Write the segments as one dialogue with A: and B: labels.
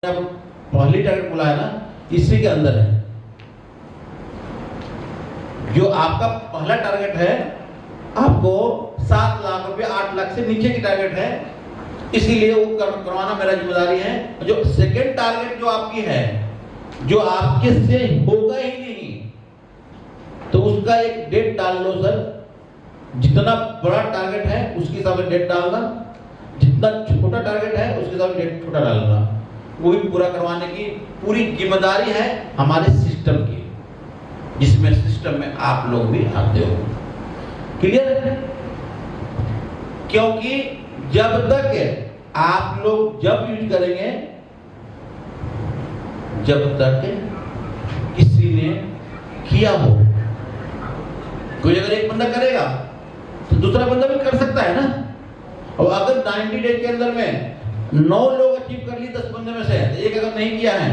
A: पहली टारगेट बोला है ना, इसी के अंदर है। जो आपका पहला टारगेट है, आपको 7 लाख रुपए 8 लाख से नीचे की टारगेट है, इसीलिए वो करवाना मेरा जिम्मेदारी है। जो सेकंड टारगेट जो आपकी है, जो आपके से होगा ही नहीं, तो उसका एक डेट डाल लो सर। जितना बड़ा टारगेट है उसके हिसाब से डेट डालना, जितना छोटा टारगेट है उसके हिसाब से डेट छोटा डालना। वो भी पूरा करवाने की पूरी जिम्मेदारी है हमारे सिस्टम की, जिसमें सिस्टम में आप लोग भी आते हो। क्लियर है? क्योंकि जब तक आप लोग जब यूज करेंगे, जब तक किसी ने किया हो, कोई अगर एक बंदा करेगा तो दूसरा बंदा भी कर सकता है ना। और अगर 90 डेज के अंदर में 9 लोग अचीव कर लिए 10 बंदे में से, एक अगर नहीं किया है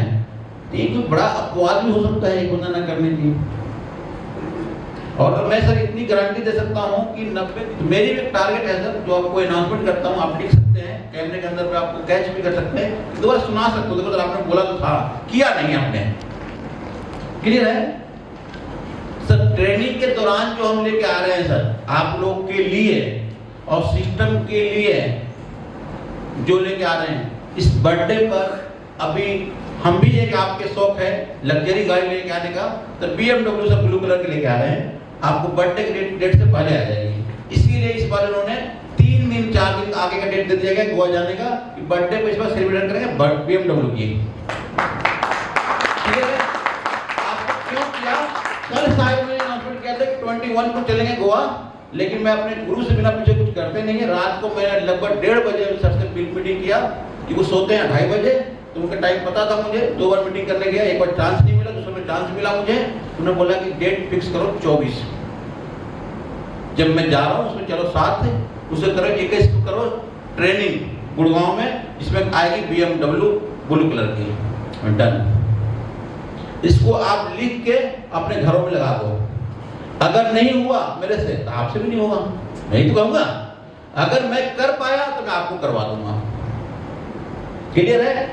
A: तो एक बड़ा अपवाद भी हो सकता है एक बंदा ना करने की। और मैं सर इतनी गारंटी दे सकता हूं कि 90 मेरी भी टारगेट है सर, जो आपको अनाउंसमेंट करता हूं, आप लिख सकते हैं कैमरे के अंदर पे, आपको कैच भी कर सकते हैं, दोबारा सुना सकते हो। देखो सर, आपने बोला तो था, किया नहीं आपने। क्लियर है सर? ट्रेनिंग के दौरान जो हम लेके आ रहे हैं सर, आप लोग के लिए और सिस्टम के लिए जो लेके आ रहे हैं, इस बर्थडे पर अभी हम भी एक आपके शौक है लग्जरी गाड़ी लेके आने का, तो BMW से ब्लू कलर के लेके आ रहे हैं। आपको बर्थडे के डेट से पहले आ जाएगी। इसीलिए इस बार उन्होंने 3 दिन 4 दिन आगे का डेट दे दिया गया गोवा जाने का, कि बर्थडे पे इस बार सेलिब्रेट करेंगे BMW की। ठीक है? आपको क्यों किया? कल शायद मैंने अनाउंसमेंट किया था कि 21 को चलेंगे गोवा, लेकिन मैं अपने गुरु से बिना पीछे कुछ करते नहीं है। रात को मैंने लगभग 1:30 बजे सर से मीटिंग किया, कि वो सोते हैं 2:30 बजे, तो उनका टाइम पता था मुझे। 2 बार मीटिंग करने गया, एक बार चांस नहीं मिला, दूसरे में चांस मिला मुझे। उन्होंने बोला कि डेट फिक्स करो 24। जब मैं जा रहा हूँ उसमें चलो 7 है, उसे करो 21 को करो ट्रेनिंग गुड़गांव में, जिसमें आएगी BMW ब्लू कलर की। डन। इसको आप लिख के अपने घरों में लगा दो। अगर नहीं हुआ मेरे से तो आपसे भी नहीं होगा, नहीं तो कहूंगा। अगर मैं कर पाया तो मैं आपको करवा दूंगा। क्लियर है?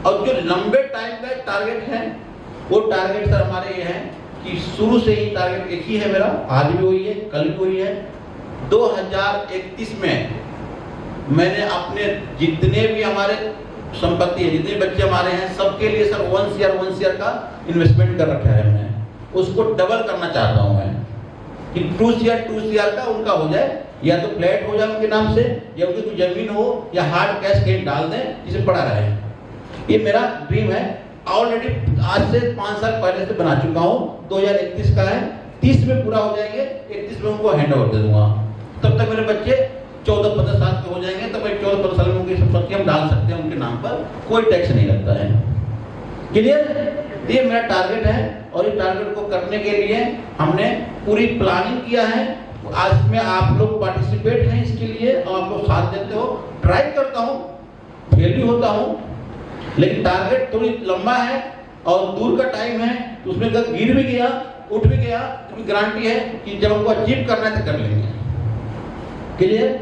A: और जो लंबे टाइम का टारगेट है, वो टारगेट सर हमारे ये है कि शुरू से ही टारगेट एक ही है मेरा, आज भी वही है, कल भी वही है। 2031 में मैंने अपने जितने भी हमारे संपत्ति है, जितने बच्चे हमारे हैं, सबके लिए सर 1 CR का इन्वेस्टमेंट कर रखा है हमने। उसको डबल करना चाहता हूं मैं, कि 2 CR का उनका हो जाए, या तो फ्लैट हो जाए उनके नाम से, या उनकी कोई जमीन हो, या हार्ड कैश कहीं डाल दें जिसे पड़ा रहे। ये मेरा ड्रीम है। ऑलरेडी आज से 5 साल पहले से बना चुका हूं। 2031 का है, 30 में पूरा हो जाएंगे, 31 में उनको हैंड ओवर दे दूंगा। तब तक मेरे बच्चे 14-15 साल के हो जाएंगे, तब मैं 14-15 साल में उनकी संपत्ति हम डाल सकते हैं उनके नाम पर, कोई टैक्स नहीं लगता है। क्लियर? ये मेरा टारगेट है, और इस टारगेट को करने के लिए हमने पूरी प्लानिंग किया है। आज में आप लोग पार्टिसिपेट हैं इसके लिए, और आप लोग साथ देते हो। ट्राई करता हूँ, फेल भी होता हूँ, लेकिन टारगेट थोड़ी लंबा है और दूर का टाइम है, तो उसमें गिर भी गया, उठ भी गया, तो गारंटी है कि जब हमको अचीव करना है तो कर लेंगे। क्लियर?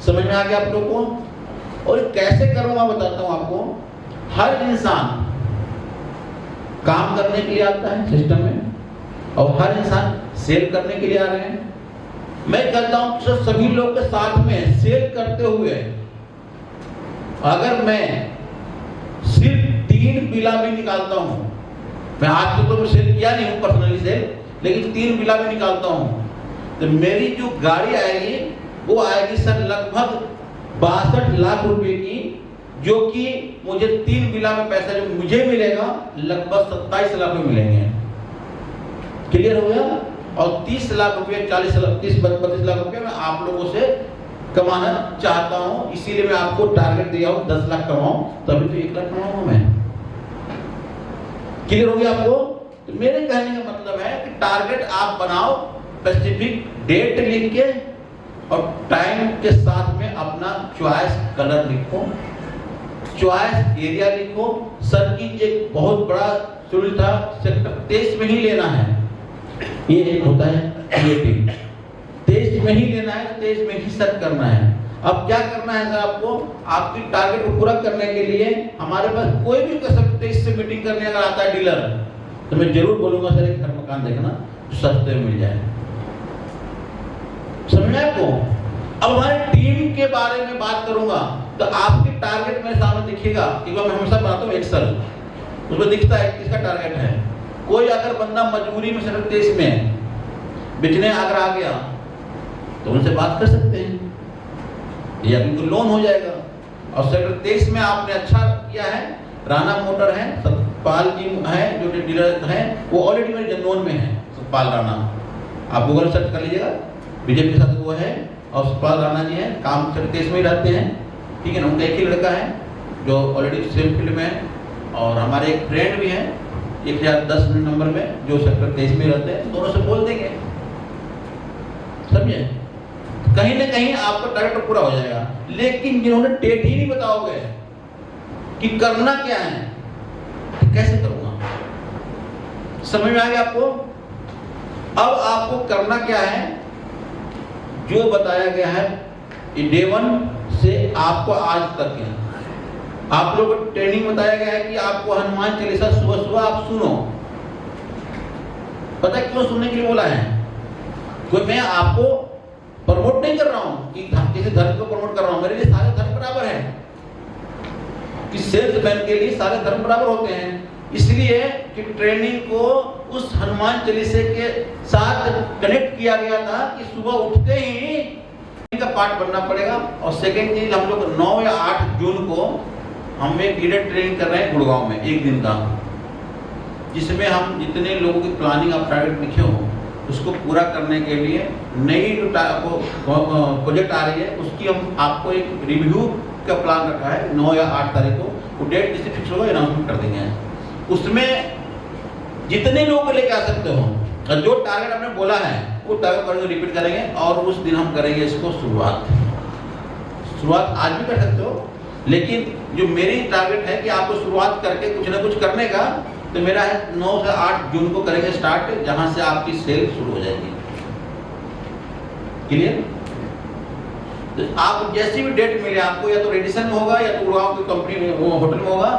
A: समझ में आ गया आप लोग को? और कैसे करूँगा बताता हूँ आपको। हर इंसान काम करने के लिए आता है सिस्टम में, और हर इंसान सेल करने के लिए आ रहे हैं। मैं कहता हूं कि सभी लोग के साथ में सेल करते हुए, अगर मैं सिर्फ 3 बिला भी निकालता हूं, मैं आज तो सेल किया नहीं हूं पर्सनली सेल, लेकिन 3 बिला भी निकालता हूं, तो मेरी जो गाड़ी आएगी वो आएगी सर लगभग 62 लाख रुपए की, जो कि मुझे 3 बिला में पैसा जो मुझे मिलेगा लगभग 27 लाख में मिलेंगे। क्लियर हो गया? और 30 लाख रुपए 32 लाख रुपए मैं आप लोगों से कमाना चाहता हूं। इसीलिए मैं आपको टारगेट दिया हूं 10 लाख कमाऊं, तभी तो 1 लाख कमाऊंगा मैं। क्लियर हो गया आपको? तो मेरे कहने का मतलब है कि टारगेट आप बनाओ, स्पेसिफिक डेट लिख के, और टाइम के साथ में अपना चॉइस कलर लिखो, चॉइस एरिया लिखो। सर की एक बहुत बड़ा शेड्यूल था, सेक्टर 23 में ही लेना है। ये एक होता है क्रिएटिव, 23 में ही लेना है, 23 में ही सर्च करना है। अब क्या करना है सर आपको, आपकी टारगेट को पूरा करने के लिए हमारे पास कोई भी 23 से मीटिंग करने अगर आता है डीलर, तो मैं जरूर बोलूंगा सर एक घर मकान देखना सस्ते में मिल जाए। समझ में आपको? अब हमारी टीम के बारे में बात करूंगा तो आपकी टारगेट मेरे सामने दिखेगा, कि मैं हमेशा बनाता हूँ एक्सेल, उसमें दिखता है किसका टारगेट है। कोई अगर बंदा मजबूरी में सेक्टर 23 में बेचने अगर आ गया तो उनसे बात कर सकते हैं, या तो लोन हो जाएगा। और सेक्टर 23 में आपने अच्छा किया है, राणा मोटर है, सतपाल जी है जो डीलर है, वो ऑलरेडी मेरे जनोन में है। सतपाल राणा आप गूगल सर्च कर लीजिएगा, बीजेपी के साथ वो है, और सतपाल राणा जी हैं, काम सेक्टर 23 में ही रहते हैं, ठीक है ना। उनका एक ही लड़का है जो ऑलरेडी सेम फील्ड में है, और हमारे एक फ्रेंड भी हैं 1010 नंबर में जो सेक्टर 23 में रहते हैं, दोनों से बोल देंगे, समझे। कहीं ना कहीं आपका टारगेट पूरा हो जाएगा। लेकिन जिन्होंने डेट ही नहीं बताओगे कि करना क्या है, तो कैसे करूंगा? समझ में आ गया आपको? अब आपको करना क्या है, जो बताया गया है डे 1 से आपको आज तक है, आप लोगों को ट्रेनिंग बताया गया है कि आपको हनुमान चालीसा सुबह सुबह आप सुनो। पता है क्यों सुनने के लिए बोला है? कोई मैं आपको प्रमोट नहीं कर रहा हूं कि किसी धर्म को प्रमोट कर रहा हूं, मेरे लिए सारे धर्म बराबर हैं, कि सेल्समैन के लिए सारे धर्म बराबर होते हैं। इसलिए कि ट्रेनिंग को उस हनुमान चालीसे के साथ कनेक्ट किया गया था कि सुबह उठते ही का पार्ट बनना पड़ेगा। और सेकेंड चीज, हम लोग 9 या 8 जून को हम एक लीडर ट्रेनिंग कर रहे हैं गुड़गांव में, एक दिन का, जिसमें हम जितने लोगों की प्लानिंग आप टारगेट लिखे हो उसको पूरा करने के लिए नई जो प्रोजेक्ट आ रही है उसकी हम आपको एक रिव्यू का प्लान रखा है 9 या 8 तारीख को। वो डेट जिससे फिक्स होगा अनाउंसमेंट कर देंगे। उसमें जितने लोग लेके आ सकते हो, और जो टारगेट हमने बोला है वो टारगेट रिपीट करेंगे, और उस दिन हम करेंगे इसको शुरुआत आज भी कर सकते हो, लेकिन जो मेरी टारगेट है कि आपको शुरुआत करके कुछ ना कुछ करने का, तो मेरा है 9 से 8 जून को करेंगे स्टार्ट, जहां से आपकी सेल शुरू हो जाएगी। क्लियर? तो आप जैसी भी डेट मिले आपको, या तो रेडिसन में होगा या तो गुड़गांव की कंपनी में वो होटल में होगा।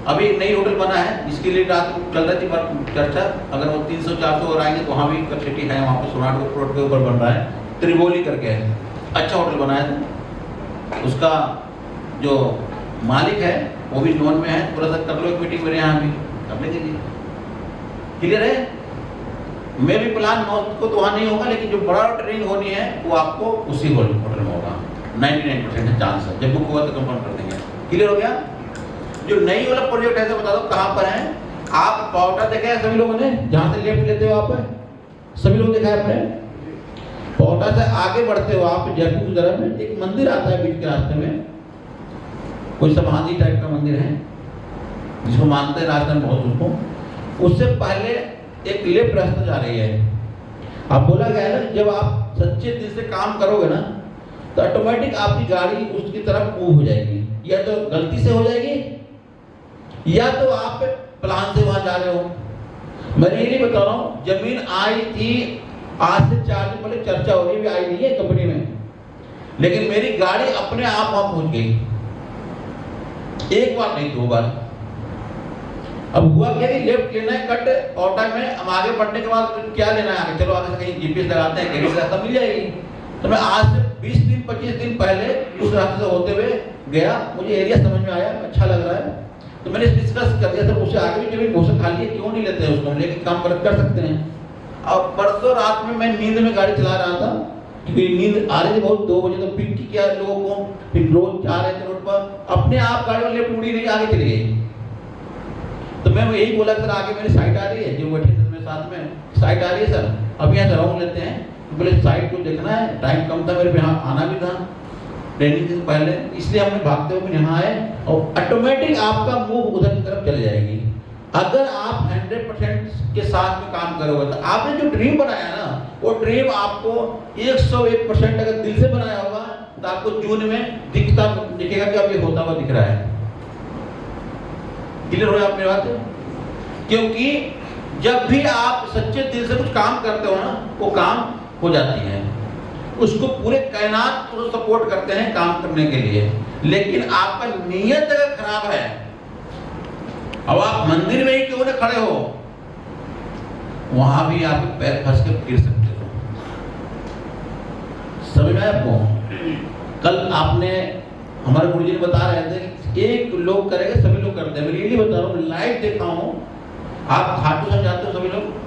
A: अभी एक नई होटल बना है जिसके लिए रात को चल रही थी चर्चा, अगर वो 300-400 और आएंगे तो वहाँ भी कैपेसिटी है, वहाँ पे सोनाट रोड के ऊपर बन रहा है, त्रिबोली करके है, अच्छा होटल बनाया था। उसका जो मालिक है वो भी नोन में है, थोड़ा सा कर लो एक मीटिंग मेरे यहाँ भी कर लेंगे जी। क्लियर है? मैं भी प्लान 9 को तो वहाँ नहीं होगा, लेकिन जो बड़ा ट्रेनिंग होनी है वो आपको उसी होटल में होगा। 99% चांस है, जब बुक होगा तो कंफर्म कर देंगे। क्लियर हो गया? जो नई वाला प्रोजेक्ट है तो बता दो कहाँ पर है। आप पावटा देखा है सभी लोगों ने, जहाँ से लेफ्ट लेते हो आप सभी लोग देखा है आपने? पावटा से आगे बढ़ते हो आप जयपुर की तरफ में एक मंदिर आता है बीच के रास्ते में, कोई समाधि टाइप का मंदिर है जिसको मानते हैं रास्ते में बहुत उसको। उससे पहले एक लेफ्ट रास्ता जा रही है। आप बोला गया है ना, जब आप सच्चे दिल से काम करोगे ना तो ऑटोमेटिक आपकी गाड़ी उसकी तरफ मूव हो जाएगी, या तो गलती से हो जाएगी या तो आप प्लान से वहां जा रहे हो। मैं ये नहीं बता रहा हूँ, जमीन आई थी आज से 4 दिन पहले, चर्चा हो रही, भी आई नहीं है कंपनी में, लेकिन मेरी गाड़ी अपने आप वहां पहुंच गई। एक बार नहीं 2 बार। अब हुआ क्या कि लेफ्ट लेना है कट और टाइम में, हम आगे बढ़ने के बाद क्या लेना है आगे, चलो आगे से कहीं जीपीएस लगाते हैं, कहीं से रास्ता मिल जाएगी। तो मैं आज से 20 दिन 25 दिन पहले उस रास्ते से होते हुए गया, मुझे एरिया समझ में आया, अच्छा लग रहा है, तो मैंने डिस्कस कर दिया था उससे आगे भी जमीन बहुत खाली है, क्यों नहीं लेते हैं उसको, लेके काम कर सकते हैं। और परसों रात में मैं नींद में गाड़ी चला रहा था, क्योंकि नींद आ रही थी बहुत, 2 बजे तो पिक किया लोगों को, फिर रोज जा रहे थे रोड पर, अपने आप गाड़ी में लेफ्ट मुड़ी नहीं, आगे चली गई। तो मैं यही बोला सर आगे मेरी साइट आ रही है, जो बैठे थे मेरे साथ में, साइट आ रही है सर, अब यहाँ से राउंड लेते हैं। तो बोले साइट को देखना है, टाइम कम था मेरे पे, यहाँ आना भी था ट्रेनिंग से पहले, इसलिए हमने भागते हुए यहाँ आए, और ऑटोमेटिक आपका मूव उधर की तरफ चली जाएगी। अगर आप 100% के साथ में काम करोगे तो आपने जो ड्रीम बनाया ना, वो ड्रीम आपको 101% अगर दिल से बनाया होगा तो आपको जून में दिखेगा कि अब ये होता हुआ दिख रहा है। क्लियर हो आप मेरी बात? क्योंकि जब भी आप सच्चे दिल से कुछ काम करते हो ना, वो काम हो जाती है। उसको पूरे कायनात को सपोर्ट करते हैं काम करने के लिए। लेकिन आपका नीयत अगर खराब है, अब आप मंदिर में ही क्यों न खड़े हो, वहां भी आप पैर फंस के गिर सकते हो। समझ में आया आपको? कल आपने हमारे गुरुजी ने बता रहे थे कि एक लोग करेंगे, सभी लोग करते हैं। मैं रियली बता रहा हूँ, लाइव देखा हूँ। आप खाटू श्याम जाते हो सभी लोग?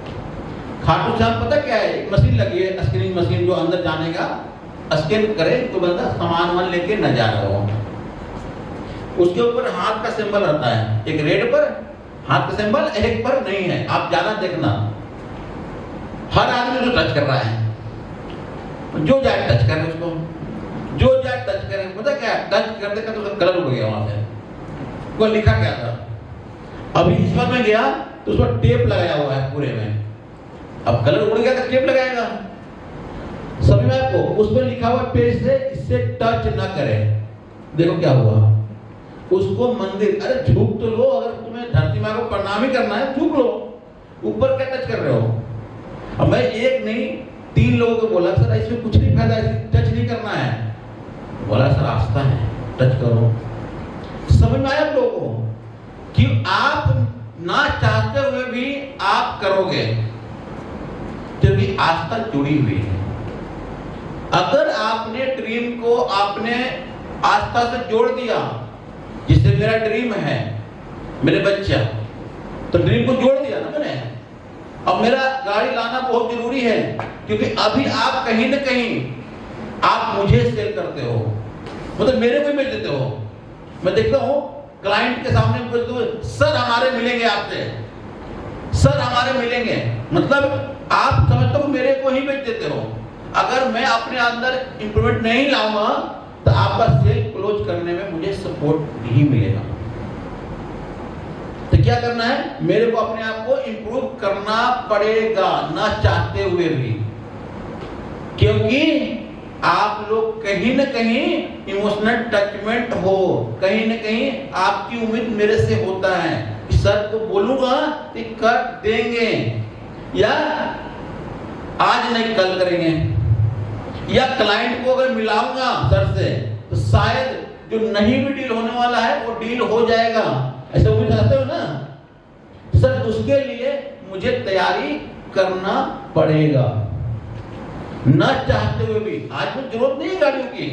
A: खाटू श्याम पता क्या है? एक मशीन लगी है, स्कैनिंग मशीन, जो अंदर जाने का स्कैन करे तो बंदा सामान वान लेके न जा रहा हो। उसके ऊपर हाथ का सिंबल रहता है, एक रेड पर हाथ का सिंबल, एक पर नहीं है। आप ज्यादा देखना, हर आदमी जो टच कर रहा है, जो जाए टच करे उसको, जो जाए टच करे। पता क्या, टच करते करते उसका कलर उड़ गया वहां से। वो लिखा क्या था, अभी इस बार में गया तो उस पर टेप लगाया हुआ है पूरे में। अब कलर उड़ गया तो टेप लगाएगा। सभी में आपको उस पर लिखा हुआ पेज से इससे टच ना करें। देखो क्या हुआ, उसको मंदिर, अरे झुक तो लो, अगर तुम्हें धरती माँ को प्रणाम ही करना है झुक लो, ऊपर क्या टच कर रहे हो? अब मैं एक नहीं 3 लोगों को बोला, सर इसमें कुछ नहीं फायदा, टच नहीं करना है। बोला सर आस्था है, टच करो। समझ में आया आप लोगों को कि आप ना चाहते हुए भी आप करोगे, क्योंकि आस्था जुड़ी हुई है। अगर आपने ड्रीम को आपने आस्था से जोड़ दिया, जिससे मेरा ड्रीम है मेरे बच्चा, तो ड्रीम को जोड़ दिया ना मैंने। अब मेरा गाड़ी लाना बहुत जरूरी है, क्योंकि अभी आप कहीं ना कहीं आप मुझे सेल करते हो, मतलब मेरे को ही बेच देते हो। मैं देखता हूँ क्लाइंट के सामने बोलते हुए, सर हमारे मिलेंगे आपसे, सर हमारे मिलेंगे, मतलब आप समझते हो मेरे को ही बेच देते हो। अगर मैं अपने अंदर इंप्रूवमेंट नहीं लाऊंगा तो आपका सेल क्लोज करने में मुझे सपोर्ट नहीं मिलेगा। तो क्या करना है, मेरे को अपने आप को इंप्रूव करना पड़ेगा, ना चाहते हुए भी, क्योंकि आप लोग कहीं ना कहीं इमोशनल टचमेंट हो, कहीं ना कहीं आपकी उम्मीद मेरे से होता है कि सर को बोलूंगा कि कर देंगे, या आज नहीं कल करेंगे, या क्लाइंट को अगर मिलाऊंगा सर से तो शायद जो नहीं भी डील होने वाला है वो डील हो जाएगा। ऐसे उम्मीद रखते हो ना सर, उसके लिए मुझे तैयारी करना पड़ेगा, न चाहते हुए भी। आज मुझे जरूरत नहीं है गाड़ियों की,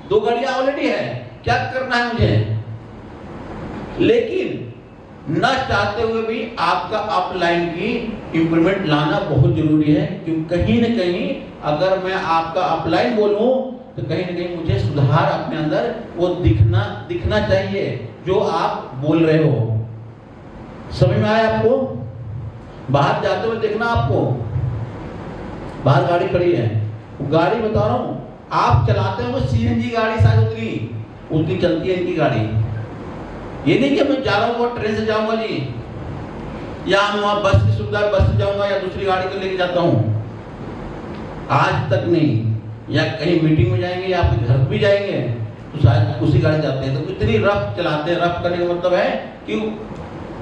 A: 2 गाड़ियां ऑलरेडी है, क्या करना है मुझे, लेकिन न चाहते हुए भी आपका अपलाइन की इंप्रूवमेंट लाना बहुत जरूरी है। क्योंकि कहीं न कहीं अगर मैं आपका अपलाइन बोलूं तो कहीं न कहीं मुझे सुधार अपने अंदर वो दिखना चाहिए जो आप बोल रहे हो। समझ में आया आपको? बाहर जाते हुए देखना, आपको बाहर गाड़ी खड़ी है, वो गाड़ी बता रहा हूं आप चलाते हो, सीएनजी गाड़ी शायद उतनी चलती है इनकी गाड़ी। ये नहीं कि मैं जा रहा हूँ ट्रेन से जाऊंगा जी, या हम वहां बस की सुविधा, बस से जाऊंगा या दूसरी गाड़ी को लेके जाता हूँ, आज तक नहीं। या कहीं मीटिंग में जाएंगे या आपके घर भी जाएंगे तो शायद उसी गाड़ी जाते हैं। तो इतनी रफ चलाते हैं, रफ करने का मतलब है कि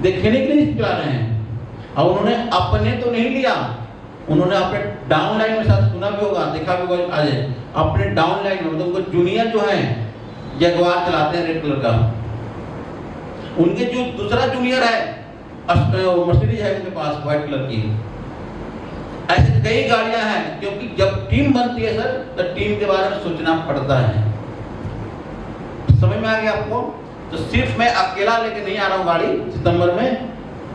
A: देखने के लिए चला रहे हैं। अब उन्होंने अपने तो नहीं लिया, उन्होंने अपने डाउन लाइन में साथ सुना भी होगा, देखा भी होगा, आज अपने डाउन लाइन में, मतलब उनको जूनियर जो है जगुआर चलाते हैं रेड कलर का, उनके जो दूसरा जूनियर है मर्सिडीज है उनके पास व्हाइट कलर की। ऐसे कई गाड़ियां हैं, क्योंकि जब टीम बनती है सर तो टीम के बारे में सोचना पड़ता है। समझ में आ गया आपको? तो सिर्फ मैं अकेला लेके नहीं आ रहा हूँ गाड़ी, सितंबर में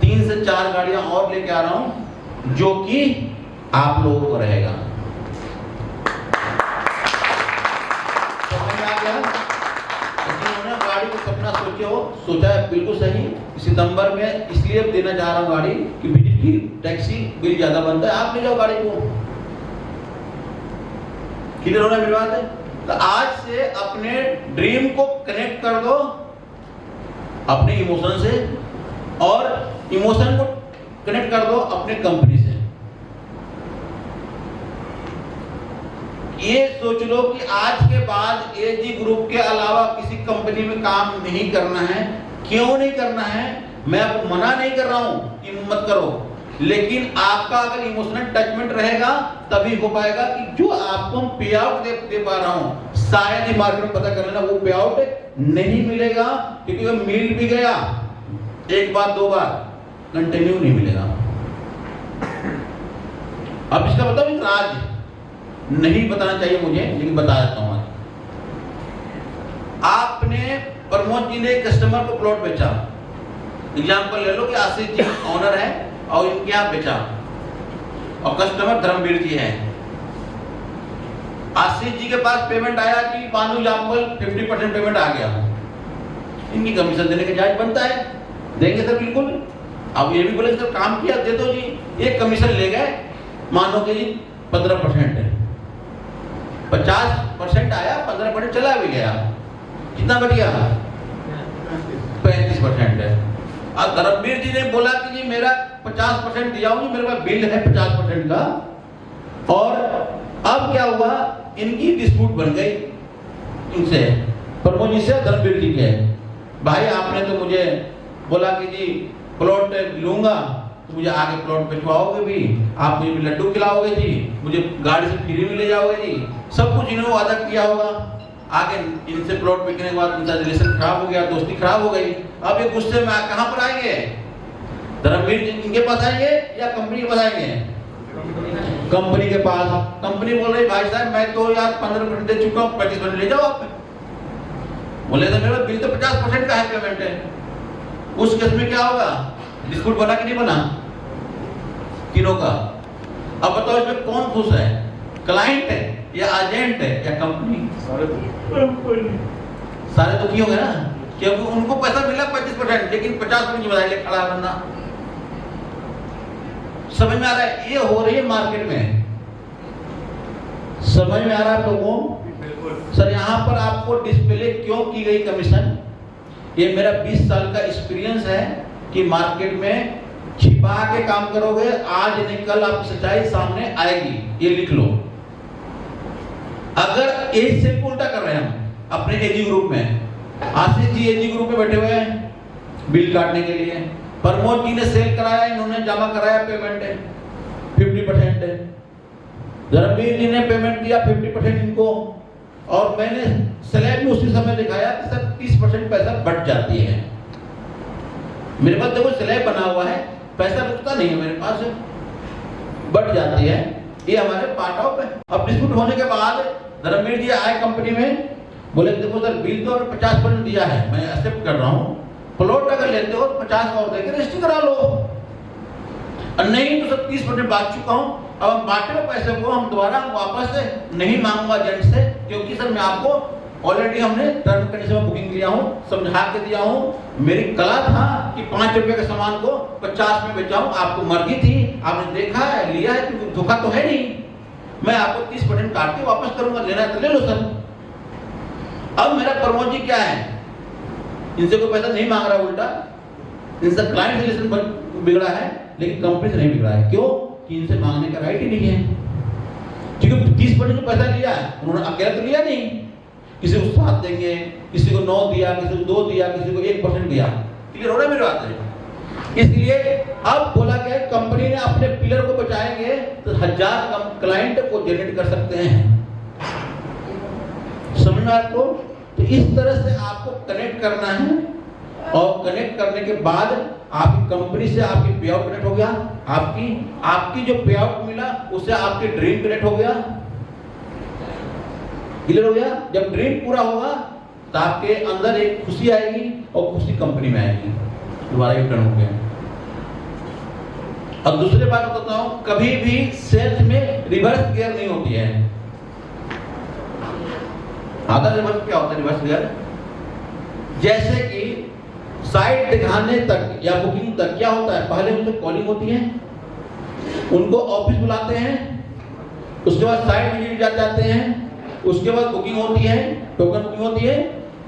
A: 3 से 4 गाड़ियां और लेके आ रहा हूँ जो कि आप लोगों को रहेगा। समझ में आ गया? गाड़ी को सपना सोचा है बिल्कुल सही। सितंबर में इसलिए देना चाह रहा हूँ गाड़ी कि विजिट की टैक्सी बिल ज्यादा बनता है, आप ले जाओ गाड़ी को। क्लियर होना मेरी बात है? तो आज से अपने ड्रीम को कनेक्ट कर दो अपने इमोशन से, और इमोशन को कनेक्ट कर दो अपने कंपनी से। ये सोच लो कि आज के बाद एजी ग्रुप के अलावा किसी कंपनी में काम नहीं करना है। क्यों नहीं करना है? मैं आपको मना नहीं कर रहा हूं कि मत करो, लेकिन आपका अगर इमोशनल टचमेंट रहेगा तभी हो पाएगा कि जो आपको पे आउट दे पा रहा हूं, शायद ही मार्केट में पता कर लेना वो पे आउट नहीं मिलेगा, क्योंकि वो मिल भी गया एक बार दो बार, कंटिन्यू नहीं मिलेगा। अब इसका बताओ एक राज नहीं बताना चाहिए मुझे, लेकिन बता देता हूं। आपने प्रमोद जी ने कस्टमर को प्लॉट बेचा, एग्जाम्पल ले लो कि आशीष जी ऑनर है और इनके यहाँ बेचा, और कस्टमर धर्मवीर जी है। आशीष जी के पास पेमेंट आया कि मानो एग्जाम्पल 50% पेमेंट आ गया, इनकी कमीशन देने का जायज बनता है, देंगे सर बिल्कुल। अब ये भी बोले सर काम किया दे दो जी, एक कमीशन ले गए, मानो कि जी 15% है, 50% आया, 15% चला भी गया, कितना बच गया? 35% है। और धर्मवीर जी ने बोला कि जी मेरा 50% दिया हूं, मेरे पास बिल है 50% का, और अब क्या हुआ, इनकी डिस्प्यूट बन गई इनसे, प्रमोद जी से धर्मवीर जी के, भाई आपने तो मुझे बोला कि जी प्लॉट लूंगा तो मुझे आगे प्लॉट बेचवाओगे भी, आप मुझे लड्डू खिलाओगे जी, मुझे गाड़ी से फ्री में ले जाओगे जी, सब कुछ इन्होंने वादा किया होगा। आगे इनसे प्लॉट बिकने के बाद इनका रिलेशन खराब हो गया, दोस्ती खराब हो गई। अब ये गुस्से में कहां पर आएंगे? धर्मवीर जी इनके पास आएंगे या कंपनी के पास आएंगे? कंपनी के पास। कंपनी बोल रही भाई साहब मैं तो यार 15% दे चुका हूं, 25% ले जाओ आप। बोले तो मेरा बिल तो 50% का है, पेमेंट है। उस केस में क्या होगा? डिस्प्यूट बना कि नहीं बना? किनो का? अब बताओ इसमें कौन खुश है, क्लाइंट है या एजेंट है या कंपनी? सारे दुखी हो गए ना, क्योंकि उनको पैसा मिला 25%, लेकिन 50% जिम्मेदारी ले खड़ा बंदा। समझ में आ रहा है? ये हो रही है मार्केट में, समझ में आ रहा है लोगों? सर यहाँ पर आपको डिस्प्ले क्यों की गई कमीशन? ये मेरा 20 साल का एक्सपीरियंस है कि मार्केट में छिपा के काम करोगे, आज नहीं कल आपकी सच्चाई सामने आएगी, ये लिख लो। अगर एज से उल्टा कर रहे हैं हम अपने एजी ग्रुप में, आशीष जी एजी ग्रुप में बैठे हुए हैं बिल काटने के लिए, प्रमोद जी ने सेल कराया, इन्होंने जमा कराया, पेमेंट है 50% है, धर्मवीर जी ने पेमेंट दिया 50% इनको, और मैंने स्लैब में उसी समय दिखाया कि सर 30% पैसा बढ़ जाती है। मेरे पास देखो स्लैब बना हुआ है, पैसा रुकता नहीं है मेरे पास, बढ़ जाती है, ये हमारे पार्ट ऑफ है। अब डिस्प्यूट होने के बाद धर्मवीर जी आए कंपनी में, बोले देखो सर बिल तो 50% दिया है, मैं एक्सेप्ट कर रहा हूँ, प्लॉट अगर लेते हो 50 और देकर रजिस्ट्री करा लो, और नहीं तो 30% बांट चुका हूँ, अब हम बांटे हुए पैसे को हम दोबारा वापस नहीं मांगूंगा एजेंट से, क्योंकि सर मैं आपको ऑलरेडी हमने टर्म कंडीशन में बुकिंग लिया हूँ, समझा के दिया हूँ, मेरी कला था कि 5 रुपए के सामान को 50 में बेचाऊं, आपको मर्जी थी, आपने देखा है लिया है, क्योंकि धोखा तो है नहीं, मैं आपको 30% काट के वापस करूंगा, लेना है तो ले लो सर। अब मेरा प्रमोद जी क्या है, इनसे कोई पैसा नहीं मांग रहा, उल्टा इनसे क्लाइंट रिलेशन बिगड़ा है, लेकिन कंपनी से नहीं बिगड़ा है। क्यों? कि इनसे मांगने का राइट ही नहीं है, क्योंकि 30% पैसा लिया है उन्होंने, अकेला तो लिया नहीं, किसी को 7 देंगे, किसी को 9 दिया, किसी को 2 दिया, किसी को 1% दिया। क्लियर हो रहा है मेरी बात है? इसलिए अब बोला गया कंपनी ने अपने पिलर को बचाएंगे तो 1000 क्लाइंट को जनरेट कर सकते हैं। समझ में आपको? तो इस तरह से आपको कनेक्ट करना है, और कनेक्ट करने के बाद आपकी कंपनी से आपकी पे आउट कनेक्ट हो गया, आपकी जो पे आउट मिला उससे आपकी ड्रीम कनेक्ट हो गया। क्लियर हो गया? जब ड्रीम पूरा होगा तो आपके अंदर एक खुशी आएगी, और खुशी कंपनी में आएगी, दोबारा रिटर्न हो गया। अब दूसरी बात बताता हूं, कभी भी सेल्स में रिवर्स गियर नहीं होती है। आधा रिवर्स क्या होता है? रिवर्स गियर जैसे कि साइट दिखाने तक या बुकिंग तक क्या होता है, पहले उनसे कॉलिंग होती है, उनको ऑफिस बुलाते हैं, उसके बाद साइट विजिट जाते हैं, उसके बाद बुकिंग होती है, टोकन बुकिंग होती है,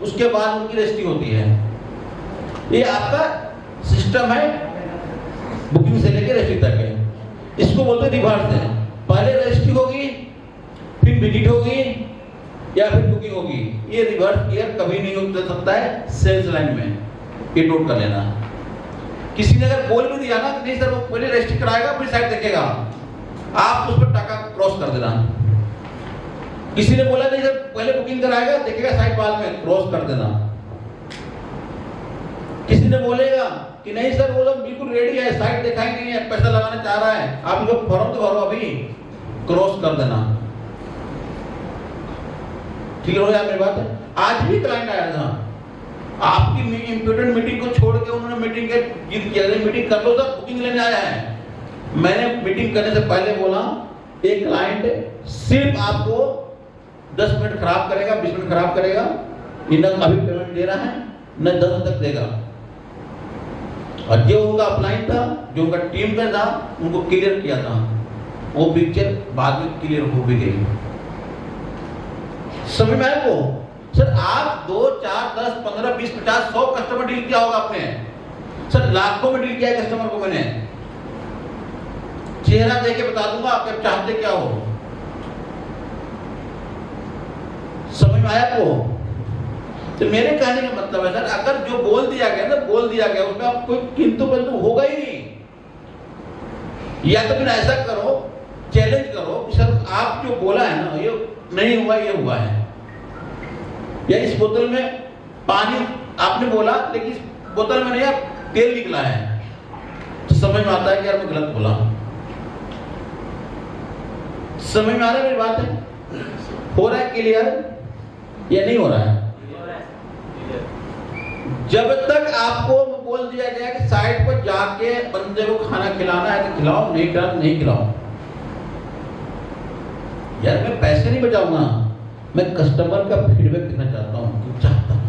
A: उसके बाद उनकी रजिस्ट्री होती है। ये आपका सिस्टम है, बुकिंग से लेकर रजिस्ट्री तक है। इसको बोलते हैं रिवर्स है, पहले रजिस्ट्री होगी, फिर विजिट होगी, या फिर बुकिंग होगी। ये रिवर्स गियर कभी नहीं हो सकता है सेल्स लाइन में, ये नोट कर लेना। किसी ने अगर बोल भी दिया ना कि नहीं सर वो पहले रजिस्ट्री कराएगा फिर साइट देखेगा, आप उस पर टाका क्रॉस कर देना। किसी ने बोला नहीं सर पहले बुकिंग कराएगा देखेगा साइट बाद में, क्रॉस कर देना। किसी ने बोलेगा कि नहीं सर वो लोग बिल्कुल रेडी है, साइट दिखाई नहीं है, पैसा लगाना चाह रहा है, आप लोग फॉर्म तो भरो अभी, क्रॉस कर देना। ठीक हो गया मेरी बात है। आज भी क्लाइंट आया था, आपकी इम्पोर्टेंट मीटिंग को छोड़ के उन्होंने मीटिंग के जिद किया, मीटिंग कर लो सर बुकिंग लेने आया है। मैंने मीटिंग करने से पहले बोला एक क्लाइंट सिर्फ आपको 10 मिनट खराब करेगा, 20 मिनट खराब करेगा, इन्हें अभी पेमेंट दे रहा है न 10 तक देगा। और जो उनका अपलाइन था, जो उनका टीम का था, उनको क्लियर किया था, वो पिक्चर बाद में क्लियर हो भी गई। समझ में आया को? सर आप 2, 4, 10, 15, 20, 50, 100 कस्टमर डील किया होगा आपने, सर लाखों में डील किया है कस्टमर को मैंने। चेहरा देख के बता दूंगा आप चाहते क्या हो। समझ में आया को? तो मेरे कहने का मतलब है सर अगर जो बोल दिया गया ना, बोल दिया गया उसमें आप कोई किंतु परंतु होगा ही नहीं। या तो फिर ऐसा करो, चैलेंज करो कि सर आप जो बोला है ना ये नहीं हुआ, ये हुआ है, या इस बोतल में पानी आपने बोला लेकिन इस बोतल में नहीं आप तेल निकला है, तो समझ में आता है कि यार मैं गलत बोला। समझ में आ रहा है मेरी बात है? हो रहा है क्लियर या नहीं हो रहा है? जब तक आपको बोल दिया गया कि साइट पर जाके बंदे को खाना खिलाना है तो खिलाओ, नहीं खिलाओ नहीं खिलाओ। यार मैं पैसे नहीं बचाऊंगा, मैं कस्टमर का फीडबैक देना चाहता हूं, चाहता हूं।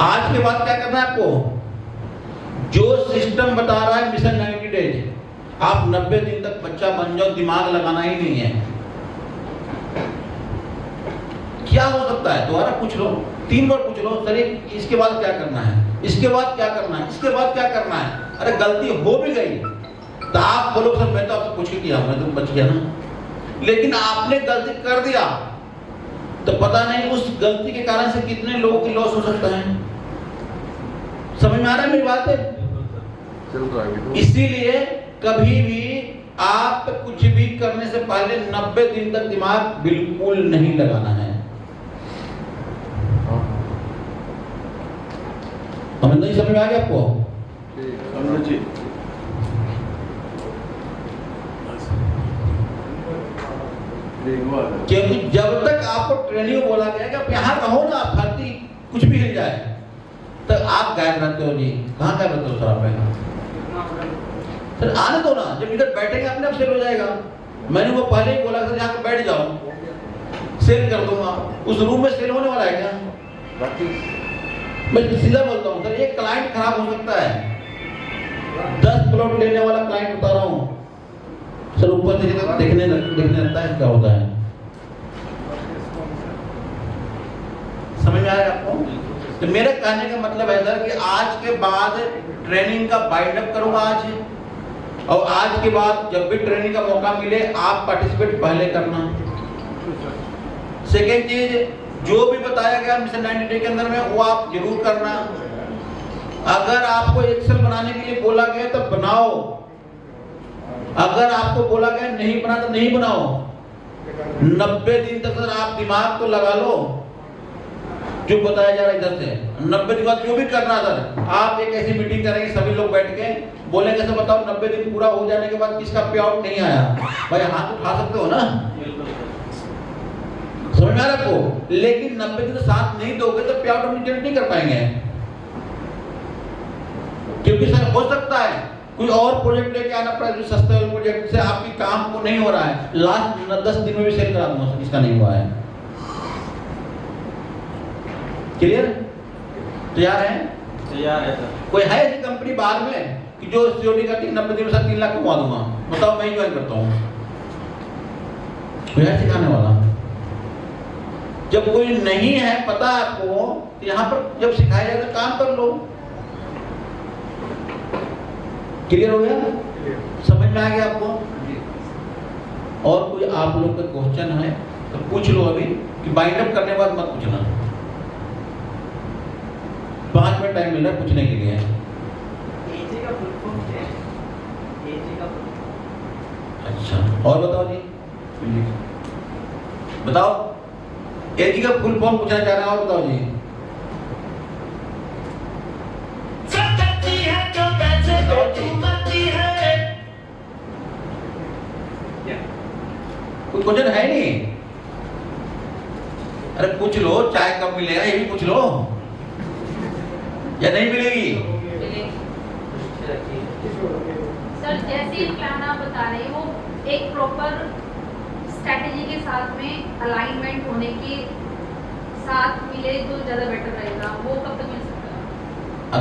A: आज के बाद क्या करना है आपको? जो सिस्टम बता रहा है मिशन 90 डेज, आप 90 दिन तक बच्चा बन जाओ, दिमाग लगाना ही नहीं है। क्या हो सकता है दोबारा पूछ लो, 3 बार पूछ लो, सर इसके बाद क्या करना है, इसके बाद क्या करना है, इसके बाद क्या करना है। अरे गलती हो भी गई तो आप बोलो सर मैं तो आपसे पूछ के किया, मैं तो बच गया ना। लेकिन आपने गलती कर दिया तो पता नहीं उस गलती के कारण से कितने लोगों की लॉस हो सकता है। समझ में आ रहा है मेरी बात है? इसीलिए कभी भी आप कुछ भी करने से पहले 90 दिन तक दिमाग बिल्कुल नहीं लगाना है। हमें नहीं समझ में आ गया आपको? जी क्योंकि जब तक आपको ट्रेनिंग बोला गया कि आप यहाँ रहो ना, आप धरती कुछ भी हिल जाए तो आप गायब रहते हो। जी कहाँ गायब रहते हो सर आप? सर आने दो ना, जब इधर बैठेंगे अपने आप सेल हो जाएगा। मैंने वो पहले ही बोला सर यहाँ पे बैठ जाओ, सेल कर दूंगा। उस रूम में सेल होने वाला है क्या? मैं सीधा बोलता हूँ सर, एक क्लाइंट खराब हो सकता है, 10 प्लॉट लेने वाला क्लाइंट बता रहा हूँ सर, ऊपर से देखने लगता है क्या होता है। समझ में आया आपको? तो मेरे कहने का मतलब है सर कि आज के बाद ट्रेनिंग का बाइंड अप करूंगा आज, और आज के बाद जब भी ट्रेनिंग का मौका मिले आप पार्टिसिपेट पहले करना। सेकेंड चीज, जो भी बताया गया मिशन 90 डे के अंदर में वो आप जरूर करना। अगर आपको एक्सेल बनाने के लिए बोला गया तो बनाओ, अगर आपको बोला गया नहीं बना तो नहीं बनाओ। 90 दिन तक सर आप दिमाग तो लगा लो जो बताया जा रहा है इधर से। 90 दिन बाद जो भी करना सर, आप एक ऐसी मीटिंग करेंगे सभी लोग बैठ के बोलेंगे सर बताओ 90 दिन पूरा हो जाने के बाद किसका पे आउट नहीं आया, भाई हाथ उठा सकते हो ना। समझ में आ रहा आपको? लेकिन 90 दिन साथ नहीं दोगे तो पे आउट हम जनरेट नहीं कर पाएंगे, क्योंकि सर हो सकता है कोई और प्रोजेक्ट लेके आना पड़ा जो सस्ते वाले प्रोजेक्ट से आपकी काम को नहीं हो रहा है, लास्ट 10 दिन में भी सेल करा दूंगा इसका नहीं हुआ है। क्लियर? तैयार है? तैयार है सर। कोई है ऐसी कंपनी बाद में कि जो सीओडी का 90 दिन में 3 लाख कमा दूंगा? बताओ, मैं ज्वाइन करता हूँ। कोई है सिखाने वाला? जब कोई नहीं है पता आपको, यहाँ पर जब सिखाया जाए तो काम कर लो। क्लियर हो गया? समझ में आ गया आपको? और कोई आप लोग का क्वेश्चन है तो पूछ लो अभी, कि बाइंड अप करने के बाद मत पूछना। 5 मिनट टाइम मिल रहा है पूछने के लिए।
B: एजी का फुल फॉर्म क्या है? एजी का फुल फॉर्म।
A: अच्छा, और बताओ जी, बताओ एजी का फुल फॉर्म पूछना चाह रहे हैं, और बताओ जी। कोई क्वेश्चन है नहीं? अरे पूछ लो, चाय कब मिलेगा ये भी पूछ लो, या नहीं मिलेगी?
C: सर जैसे प्लान आप बता रहे हैं वो एक प्रॉपर स्ट्रैटेजी के साथ में अलाइनमेंट होने के साथ मिले तो ज़्यादा बेटर रहेगा, वो कब तक मिल सकता है?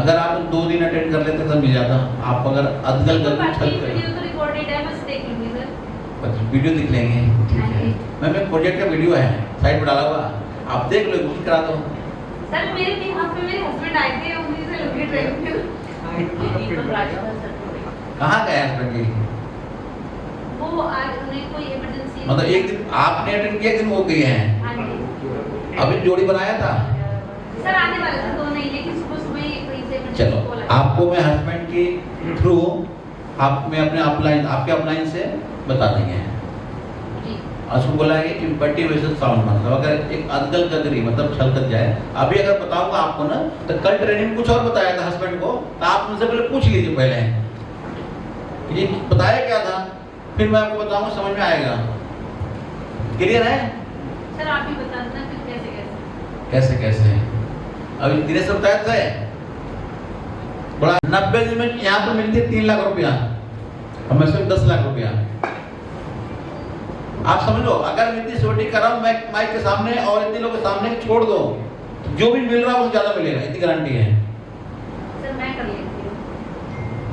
A: अगर आप 2 दिन अटेंड कर लेते तब मिल जाता। आप अगर अदगल
C: तो
A: गदगल छल
C: वीडियो तो रिकॉर्डेड है, बस देख लूंगी सर।
A: वीडियो दिख लेंगे, ठीक है। मैम एक प्रोजेक्ट का वीडियो है साइड पर डाला हुआ, आप देख लो, बुकिंग करा दो।
C: सर मेरे यहाँ पे मेरे हस्बैंड आए थे, उन्हीं से लगे ट्रेन
A: कहाँ गए हस्बैंड जी?
C: वो आज उन्हें कोई इमरजेंसी,
A: मतलब एक दिन आपने अटेंड किया, एक दिन वो गए हैं।
C: हाँ जी
A: अभी जोड़ी बनाया था।
C: सर, आने वाले थे तो नहीं, लेकिन सुबह सुबह ही कहीं से emergency
A: चलो
C: call आई।
A: आपको मैं हस्बैंड के थ्रू आप मैं अपने अपलाइन आपके अपलाइन से बता देंगे।
C: जी
A: उसको बोला है कि इम्पटी वर्सेस साउंड, मतलब अगर एक अदगल गदरी मतलब छल कर जाए। अभी अगर बताऊंगा आपको ना, तो कल ट्रेनिंग कुछ और बताया था हस्बैंड को, तो आप उनसे पहले पूछ लीजिए पहले ये बताया क्या था, फिर मैं आपको बताऊंगा, समझ में आएगा। क्लियर है?
C: सर आप ही बता देना फिर कैसे
A: कैसे कैसे अभी धीरे से बताया था। बड़ा 90 दिन में यहाँ पर मिलती है 3 लाख रुपया, हमें सिर्फ 10 लाख रुपया। आप समझ लो, अगर मैं इतनी छोटी कर रहा हूँ माइक के सामने और इतने लोगों के सामने छोड़ दो, तो जो भी मिल रहा है उससे ज्यादा मिलेगा, इतनी गारंटी है।
C: सर मैं कर लेती हूँ।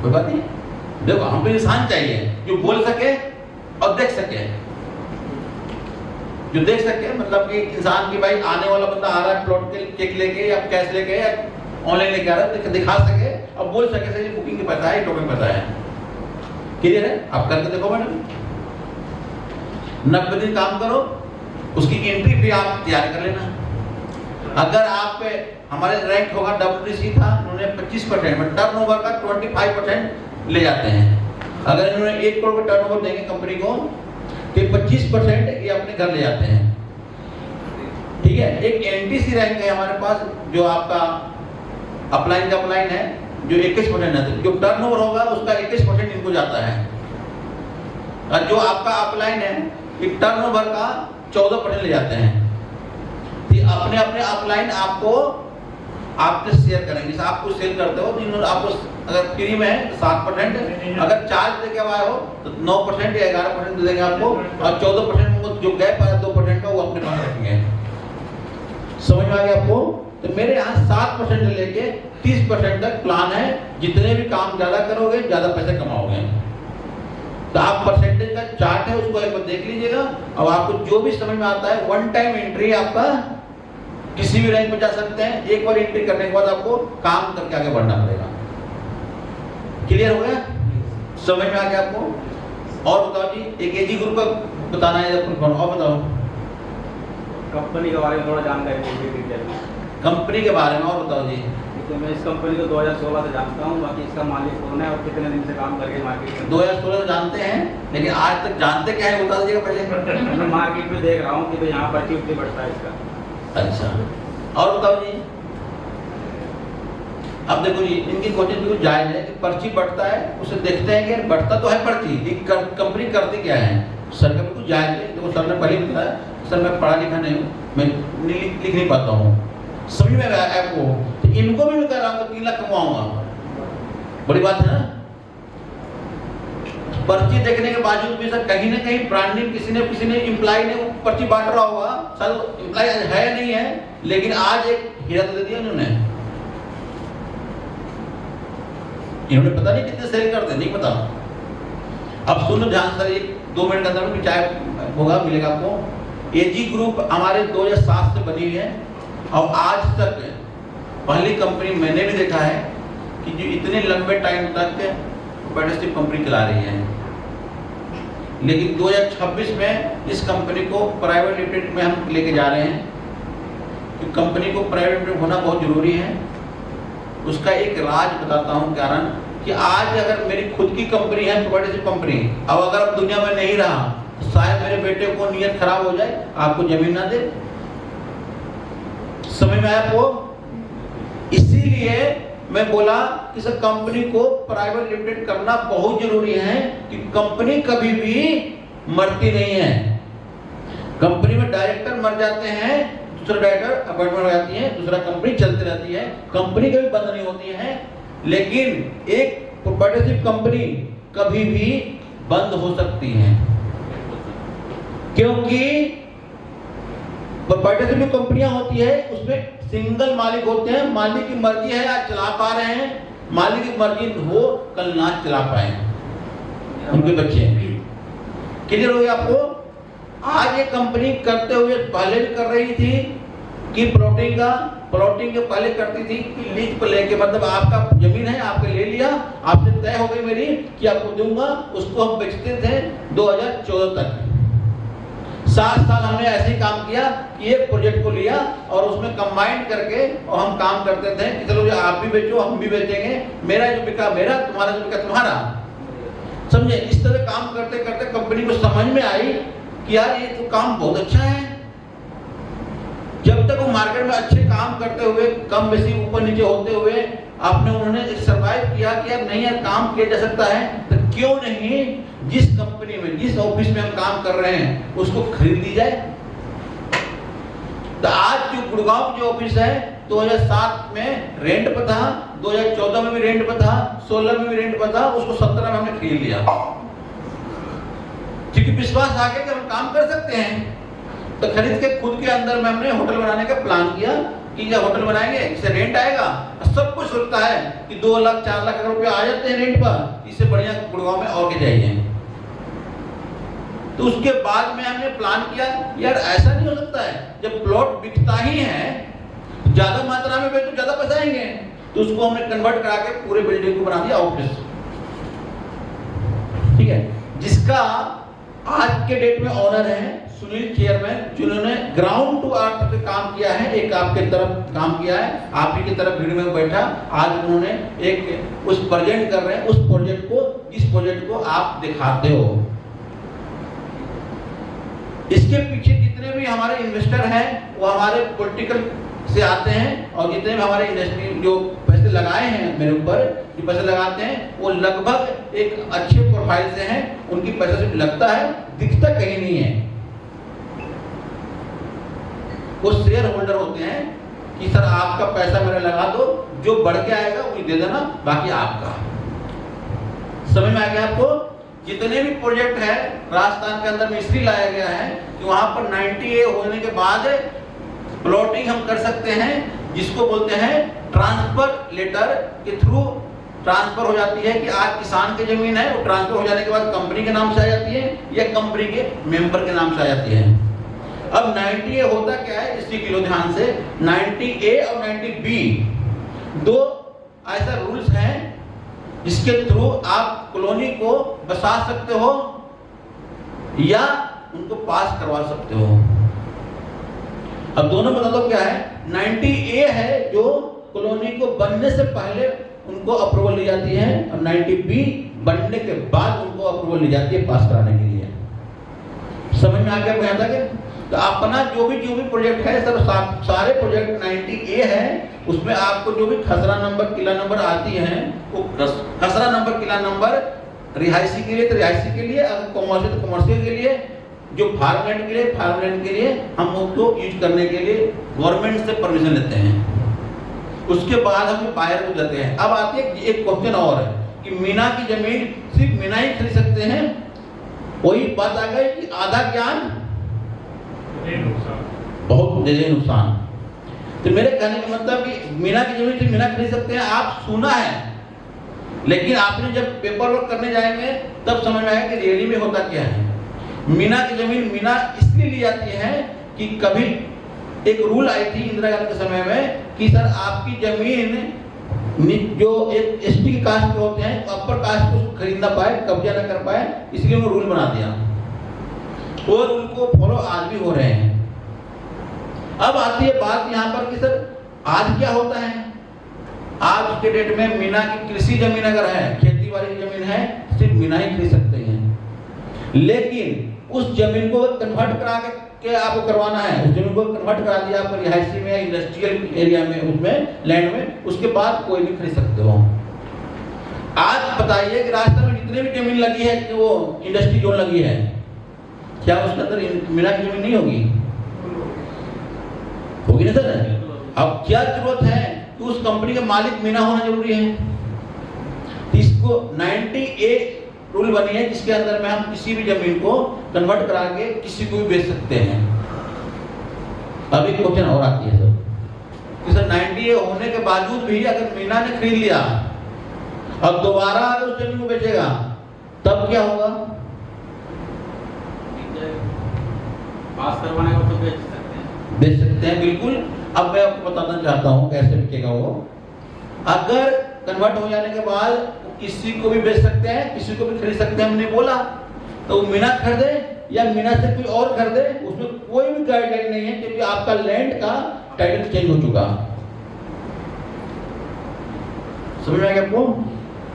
A: कोई बात नहीं, देखो हम पे इंसान चाहिए जो बोल सके और देख सके। जो देख सके मतलब कि इंसान की भाई आने वाला बंदा आ रहा है प्लॉट के चेक लेके या कैश लेके या ऑनलाइन लेके आ रहा है, दिखा सके और बोल सके सर ये बुकिंग के पैसा है, टोकन पैसा है। क्लियर है? आप करके देखो मैडम, 90 दिन काम करो, उसकी एंट्री भी आप तैयार कर लेना। अगर आप पे हमारे रैंक होगा WDC था, उन्होंने 25% में टर्नओवर का 25% ले जाते हैं। अगर इन्होंने 1 करोड़ का टर्नओवर देंगे कंपनी को, तो 25% ये अपने घर ले जाते हैं। ठीक है? एक NTC रैंक है हमारे पास, जो आपका अपलाइन का अपलाइन है, जो 21% है, जो टर्नओवर होगा उसका 21% इनको जाता है। और जो आपका अपलाइन है, एक टर्नओवर का 14% ले जाते हैं। तो अपने अपने अपलाइन आपको आपसे शेयर करेंगे। जैसे आप कुछ सेल करते हो तो इन्होंने आपको अगर फ्री में है तो 7%, अगर चार्ज देके आए हो तो 9% या 11% दे देंगे आपको, और 14% में जो गैप है 2% का वो अपने पास रखेंगे। समझ में आ गया आपको? तो मेरे यहाँ 7% से लेके 30% तक प्लान है। जितने भी काम ज्यादा करोगे ज्यादा पैसे कमाओगे। तो आप परसेंटेज का चार्ट है उसको एक बार देख लीजिएगा, और आपको जो भी समझ में आता है, 1 टाइम एंट्री आपका किसी भी रैंक पे जा सकते हैं। एक बार एंट्री करने के बाद आपको काम करके आगे बढ़ना पड़ेगा। क्लियर हो गया? समझ में आ गया आपको? और बताओ जी, एक एजी ग्रुप का बताना है और बताओ
D: कंपनी के बारे में थोड़ा जानकारी दीजिए डिटेल में।
A: कंपनी के बारे में, और बताओ जी।
D: तो मैं इस कंपनी को 2016 से जानता हूँ, बाकी इसका मालिक कौन है और कितने दिन से काम करके मार्केट में।
A: 2016 से जानते हैं, लेकिन आज तक जानते क्या है बता दीजिएगा पहले।
D: मैं मार्केट में देख रहा हूँ कि तो यहाँ पर पर्ची बढ़ता है इसका।
A: अच्छा, और बताओ जी। अब देखो जी, इनकी क्वेश्चन बिल्कुल जायज है कि पर्ची बढ़ता है, उसे देखते हैं कि बढ़ता तो है पर्ची, कंपनी करती क्या है। सर का बिल्कुल जायज है। देखो सर ने पहले बताया, सर मैं पढ़ा लिखा नहीं हूँ, मैं लिख नहीं पाता हूँ, समझ में आपको। तो इनको भी मैं कह रहा हूँ 3 लाख कमाऊंगा, बड़ी बात है ना। पर्ची देखने के बावजूद भी सर कहीं ना कहीं ब्रांडिंग किसी ने इम्प्लाई ने पर्ची बांट रहा होगा, सर इम्प्लाई है नहीं है, लेकिन आज एक हीरा तो दे दिया इन्होंने पता नहीं कितने सेल करते, नहीं पता। अब सुनो ध्यान सर, 1-2 मिनट के अंदर में चाय होगा, मिलेगा आपको। एजी ग्रुप हमारे 2007 से बनी हुई है, और आज तक पहली कंपनी मैंने भी देखा है कि जो इतने लंबे टाइम तक पैटिस्टिक कंपनी चला रही है। लेकिन 2026 में इस कंपनी को प्राइवेट लिमिटेड में हम लेके जा रहे हैं, कि कंपनी को प्राइवेट लिमिटेड होना बहुत जरूरी है। उसका एक राज बताता हूँ कारण कि आज अगर मेरी खुद की कंपनी है, प्रोपर्टी कंपनी, अब अगर अब दुनिया में नहीं रहा तो शायद मेरे बेटे को नीयत खराब हो जाए, आपको जमीन ना दे। समझ में आया आपको? इसीलिए मैं बोला कि सर कंपनी को प्राइवेट लिमिटेड करना बहुत जरूरी है कि कंपनी कभी भी मरती नहीं है। कंपनी में डायरेक्टर मर जाते हैं, दूसरा डायरेक्टर अपॉइंटमेंट हो जाती है, दूसरा कंपनी चलती रहती है, कंपनी कभी बंद नहीं होती है। लेकिन एक प्रोपर्टी कंपनी कभी भी बंद हो सकती है, क्योंकि प्रोपर्टी जो कंपनियां होती है उसमें सिंगल मालिक होते हैं। मालिक की मर्जी है, आज चला पा रहे हैं, मालिक की मर्जी हो कल ना चला पाए, उनके बच्चे। क्लियर हो गया आपको? आज ये कंपनी करते हुए पहले भी कर रही थी कि प्लॉटिंग के पहले करती थी कि लीज पर लेके, मतलब आपका जमीन है, आपने ले लिया, आपसे तय हो गई मेरी कि आपको दूंगा, उसको हम बेचते थे 2014 तक। 7 साल हमने ऐसे ही काम किया कि एक प्रोजेक्ट को लिया और उसमें कंबाइन करके और हम काम करते थे कि चलो आप भी बेचो, हम भी बेचेंगे, मेरा जो बिका मेरा, तुम्हारा जो बिका तुम्हारा। समझे? इस तरह काम करते करते कंपनी को समझ में आई कि यार ये तो काम बहुत अच्छा है। जब तक वो मार्केट में अच्छे काम करते हुए, कम बेसी ऊपर नीचे होते हुए आपने उन्होंने सर्वाइव किया कि यार नहीं यार काम किया जा सकता है, तो क्यों नहीं जिस कंपनी में, जिस ऑफिस में हम काम कर रहे हैं उसको खरीद ली जाए। तो आज जो गुड़गांव की जो ऑफिस है 2007 में रेंट पर था, 2014 में भी रेंट पर था, 16 में भी रेंट पर था, उसको 17 में हमने खरीद लिया, क्योंकि विश्वास आ गया कि हम काम कर सकते हैं। तो खरीद के खुद के अंदर में हमने होटल बनाने का प्लान किया कि जब होटल बनाएंगे इससे रेंट आएगा, सब कुछ सोचता है कि 2 लाख 4 लाख रुपए आ जाते हैं रेंट पर, इससे बढ़िया गुड़गांव में और के जाइए। तो उसके बाद में हमने प्लान किया यार ऐसा नहीं हो सकता है, जब प्लॉट बिकता ही है ज्यादा मात्रा में बेचो ज्यादा पैसा आएंगे, तो उसको हमने कन्वर्ट करा के पूरे बिल्डिंग को बना दिया ऑफिस। ठीक है, जिसका आज के डेट में ऑनर है सुनील चेयरमैन, जिन्होंने ग्राउंड टू अर्थ पे काम किया है। एक आपके तरफ काम किया है, आप ही की तरफ भीड़ में बैठा, आज उन्होंने एक उस प्रेजेंट कर रहे हैं उस प्रोजेक्ट को, जिस प्रोजेक्ट को आप दिखाते हो। इसके पीछे जितने भी हमारे इन्वेस्टर हैं वो हमारे पॉलिटिकल से आते हैं, और जितने भी हमारे इंडस्ट्री जो पैसे लगाए हैं मेरे ऊपर, जो पैसे लगाते हैं वो लगभग एक अच्छे प्रोफाइल से हैं, उनकी पैसा सिर्फ लगता है, दिखता कहीं नहीं है। वो शेयर होल्डर होते हैं कि सर आपका पैसा मेरा लगा दो, जो बढ़ के आएगा वो दे देना, बाकी आपका। समझ में आ गया आपको? जितने भी प्रोजेक्ट है राजस्थान के अंदर में इसलिए लाया गया है कि वहां पर 90A होने के बाद प्लॉटिंग हम कर सकते हैं, जिसको बोलते हैं ट्रांसफर लेटर के थ्रू ट्रांसफर हो जाती है कि आज किसान की जमीन है, वो ट्रांसफर हो जाने के बाद कंपनी के नाम से आ जाती है या कंपनी के मेंबर के नाम से आ जाती है। अब 90A होता क्या है, इसी किलो ध्यान से, 90A और 90B दो ऐसा रूल्स हैं जिसके थ्रू आप कॉलोनी को बसा सकते हो या उनको पास करवा सकते हो। अब दोनों बता दो क्या है। 90A है जो कॉलोनी को बनने से पहले उनको अप्रूवल ली जाती है, और 90B बनने के बाद उनको अप्रूवल ली जाती है पास कराने के लिए। समझ में आ गया यहाँ तक? तो अपना जो भी प्रोजेक्ट है सर, सारे प्रोजेक्ट 90A है, उसमें आपको जो भी खसरा नंबर किला नंबर आती है, वो खसरा नंबर किला नंबर रिहायशी के लिए तो रिहायशी के लिए, अगर कॉमर्शियल तो कॉमर्शियल के लिए, जो फार्मलैंड के लिए फार्मलैंड के लिए हम उसको यूज करने के लिए गवर्नमेंट से परमिशन लेते हैं। उसके बाद हम बाहर को देते हैं। अब आती है एक क्वेश्चन और है कि मीना की जमीन सिर्फ मीना ही खरीद सकते हैं। वही बात आ गई कि आधा ज्ञान बहुत ज्यादा नुकसान। तो मेरे कहने का मतलब कि मीना की जमीन सिर्फ मीना खरीद सकते हैं, आप सुना है, लेकिन आपने जब पेपर वर्क करने जाएंगे तब समझ में आएगा कि रियली में होता क्या है। मीना की जमीन मीना इसलिए ली जाती है कि कभी एक रूल आई थी इंदिरा गांधी के समय में कि सर आपकी जमीन जो एक एसटी की कास्ट के होते हैं अपर कास्ट को खरीद ना पाए, कब्जा ना कर पाए, इसलिए उन्होंने रूल बना दिया, और उनको फॉलो आज भी हो रहे हैं। अब आती है बात यहाँ पर कि सर आज क्या होता है, आज के डेट में मीना की कृषि जमीन अगर है, खेती बाड़ी की जमीन है, सिर्फ मीना ही खरीद सकते हैं। लेकिन उस जमीन को कन्वर्ट करा के आपको करवाना है, उस जमीन को कन्वर्ट करा दिया आप रिहायशी में या इंडस्ट्रियल एरिया में, उसमें लैंड में, उसके बाद कोई भी खरीद सकते हो। आज बताइए कि राजस्थान में जितने भी जमीन लगी है कि वो इंडस्ट्री जोन लगी है, क्या उसके अंदर मीना की जमीन नहीं होगी? होगी ना सर? अब क्या जरूरत है कि उस कंपनी का मालिक मीना होना जरूरी है? इसको 90A रूल बनी है जिसके अंदर में हम किसी भी जमीन को कन्वर्ट करा के किसी को भी बेच सकते हैं। अभी क्वेश्चन और आती है सर कि सर 90A होने के बावजूद भी अगर मीना ने खरीद लिया अब दोबारा अगर उस जमीन को बेचेगा तब क्या होगा?
D: पास करवाने को तो
A: बेच सकते हैं बिल्कुल। अब मैं आपको बताना चाहता हूँ कैसे बिकेगा वो। अगर कन्वर्ट हो जाने के बाद किसी को भी बेच सकते हैं, किसी को भी खरीद सकते हैं, हमने बोला तो मीना खरीदे या मीना से कोई और खरीदे, उसमें कोई भी गाइडलाइन नहीं है क्योंकि आपका लैंड का टाइटल चेंज हो चुका। समझ में आ गया आपको?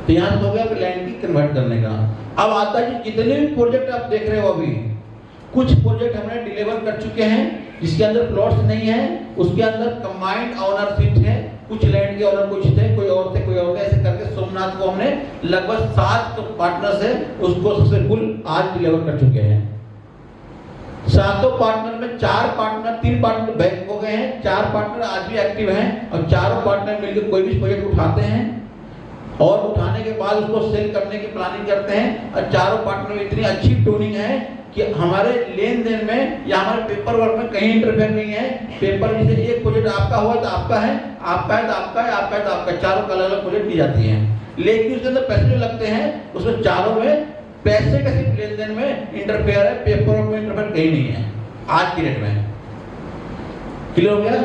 A: तो यहाँ से हो गया लैंड की कन्वर्ट करने का। अब आता है कि जितने भी प्रोजेक्ट आप देख रहे हो, अभी कुछ प्रोजेक्ट हमने डिलीवर कर चुके हैं जिसके अंदर प्लॉट्स नहीं है, उसके अंदर कंबाइंड ओनरशिप है, कुछ लैंड के ओनर कुछ थे, कोई और थे, कोई और थे, ऐसे करके सोमनाथ को हमने लगभग 7 पार्टनर से उसको सक्सेसफुल आज डिलीवर कर चुके हैं। 7 पार्टनर में 3 पार्टनर बैक हो गए हैं, 4 पार्टनर आज भी एक्टिव हैं और चारों पार्टनर मिलकर कोई भी प्रोजेक्ट उठाते हैं और उठाने के बाद उसको सेल करने की प्लानिंग करते हैं। और चारों पार्टनर में इतनी अच्छी ट्यूनिंग है कि हमारे लेन देन में या हमारे पेपर वर्क में कहीं इंटरफेयर नहीं है। पेपर में से एक प्रोजेक्ट आपका हुआ तो आपका है, आपका है तो आपका है, आपका है तो आपका, चारों का अलग अलग प्रोजेक्ट दी जाती हैं। लेकिन उसके अंदर पैसे जो लगते हैं उसमें चारों में पैसे का सिर्फ लेन देन में इंटरफेयर है, पेपर वर्क में इंटरफेयर कहीं नहीं है आज की डेट में। क्लियर हो गया?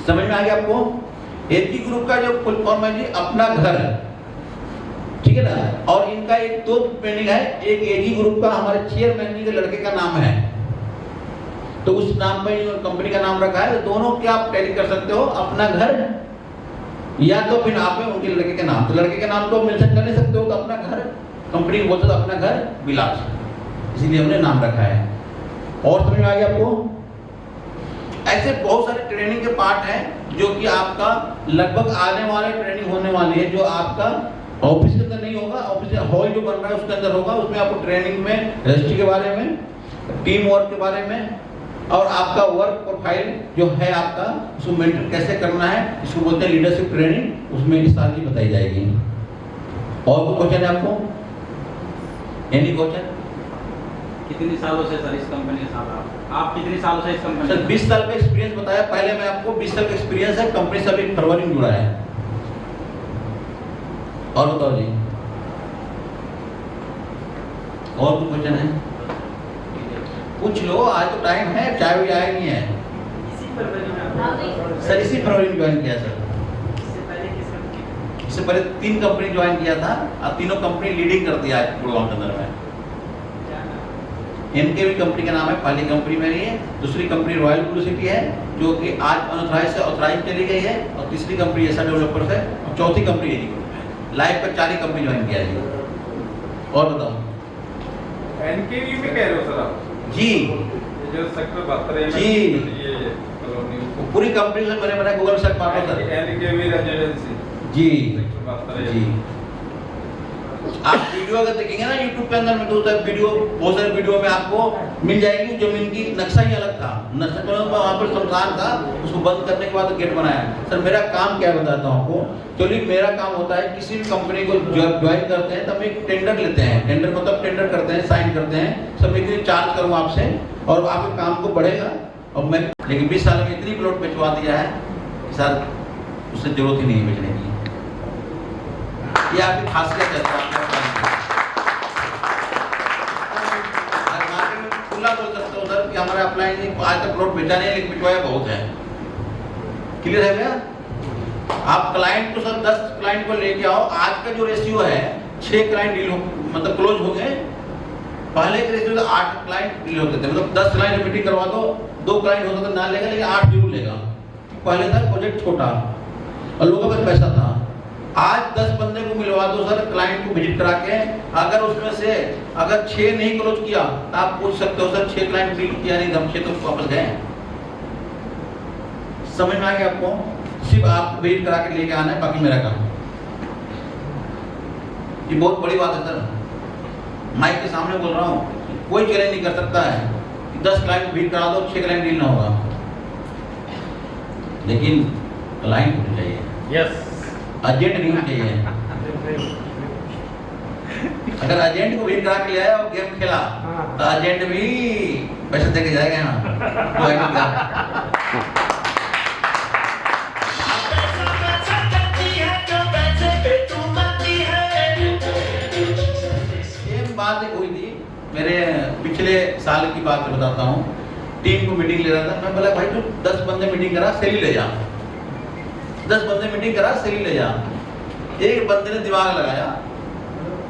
A: समझ में आ गया आपको? एजी ग्रुप का जो फुल फॉर्म है जी अपना घर, ठीक है ना। और इनका एक दो मीनिंग है, एक एजी ग्रुप का हमारे चेयरमैन जी के लड़के का नाम है तो उस नाम पे कंपनी का नाम रखा है। तो दोनों क्या आप टैली कर सकते हो, अपना घर या तो फिर आप उनके लड़के के नाम। तो लड़के के नाम तो मेंशन कर नहीं सकते हो तो अपना घर, कंपनी बोलते तो अपना घर विलास, इसीलिए हमने नाम रखा है। और समझ में आ गया आपको? ऐसे बहुत सारे ट्रेनिंग के पार्ट हैं जो कि आपका लगभग आने वाले ट्रेनिंग होने वाली है, जो आपका ऑफिस के अंदर नहीं होगा, ऑफिस हॉल जो बन रहा है उसके अंदर होगा। उसमें आपको ट्रेनिंग में रजिस्ट्री के बारे में, टीम वर्क के बारे में और आपका वर्क प्रोफाइल जो है आपका उसको मेंटेन कैसे करना है, इसको बोलते हैं लीडरशिप ट्रेनिंग, उसमें इस साल की बताई जाएगी। और कोई क्वेश्चन है आपको? Any question?
D: कितने सालों से सर इस कंपनी के साथ आप कितने सालों से इस कंपनी?
A: सर 20 साल का एक्सपीरियंस बताया पहले मैं आपको। 20 साल का एक्सपीरियंस है, कंपनी से अभी फरवरी में जुड़ा है। और बताओ जी, और कोई क्वेश्चन है? पूछ लो, आज तो टाइम है, चाय भी आया नहीं है।
B: इसी फरवरी में
A: सर इसी फरवरी में ज्वाइन किया सर।
B: इससे पहले किस कंपनी?
A: इससे पहले 3 कंपनी ज्वाइन किया था, अब तीनों कंपनी लीडिंग कर दिया है गुड़गांव के अंदर में। इनके भी कंपनी का नाम है, पहली कंपनी मेरी है, दूसरी कंपनी रॉयल ब्लू सिटी है जो कि आज अनऑथराइज से ऑथराइज चली गई है, और तीसरी कंपनी ऐसा डेवलपर्स है, और चौथी कंपनी एजी ग्रुप है। लाइव पर 4 ही कंपनी ज्वाइन किया है। और बताओ।
E: एनकेवी में कह रहे हो सर आप?
A: जी
E: ये जो सेक्टर 72 है
A: जी,
E: ये कॉलोनी
A: पूरी कंपनी से मैंने बनाया, गूगल सर्च मारो सर।
E: एनकेवी रेजिडेंसी
A: जी
E: सेक्टर 72
A: जी। आप वीडियो अगर देखेंगे ना यूट्यूब के अंदर में तो वीडियो, बहुत सारे वीडियो में आपको मिल जाएगी। जमीन की नक्शा ही अलग था, नक्शा तो वहाँ पर शमशान था, उसको बंद करने के बाद गेट बनाया। सर मेरा काम क्या बताता हूँ आपको। चलिए मेरा काम होता है किसी भी कंपनी को ज्वाइन करते हैं तब एक टेंडर लेते हैं, टेंडर मतलब टेंडर करते हैं, साइन करते हैं, सब मैं इतनी चार्ज करूँ आपसे और आपके काम को बढ़ेगा। और मैं लेकिन 20 साल में इतनी प्लॉट बेचवा दिया है कि सर उससे जरूरत ही नहीं है बेचने की। ये आपकी खासियत है। मार्केट में खुला बोल सकते हो सर कि हमारा अपलाइन आज तक प्लॉट बेचा नहीं है लेकिन बिचवाया बहुत है। क्लियर है भैया? आप क्लाइंट को सर 10 क्लाइंट को लेके आओ, आज का जो रेशियो है 6 क्लाइंट डील मतलब क्लोज हो गए। पहले के रेशियो 8 क्लाइंट डील होते थे, मतलब 10 क्लाइंट मीटिंग करवा दो, 2 क्लाइंट होता तो ना लेगा लेकिन 8 जरूर लेगा। पहले था प्रोजेक्ट छोटा, और लोगों के पास पैसा था। आज 10 बंदे को मिलवा दो सर, क्लाइंट को विजिट करा के, अगर उसमें से अगर 6 नहीं क्लोज किया तो आप पूछ सकते हो सर 6 क्लाइंट डील किया नहीं, हम 6 तो वापस गए। समझ में आ गया आपको? सिर्फ आप विजिट करा के लेके आना है, बाकी मेरा काम। ये बहुत बड़ी बात है सर, माइक के सामने बोल रहा हूँ। कोई चैलेंज नहीं कर सकता है कि 10 क्लाइंट विजिट करा दो 6 क्लाइंट डील ना होगा, लेकिन क्लाइंट होना चाहिए, एजेंट नहीं होना चाहिए। अगर एजेंट को विजिट करा के ले आया और गेम खेला तो एजेंट भी पैसे दे के जाएगा यहाँ। बात एक हुई थी मेरे पिछले साल की बात बताता हूँ। टीम को मीटिंग ले रहा था, मैं बोला भाई तू 10 बंदे मीटिंग करा, सैलरी ले जा। 10 बंदे मीटिंग करा, सैलरी ले जा। एक बंदे ने दिमाग लगाया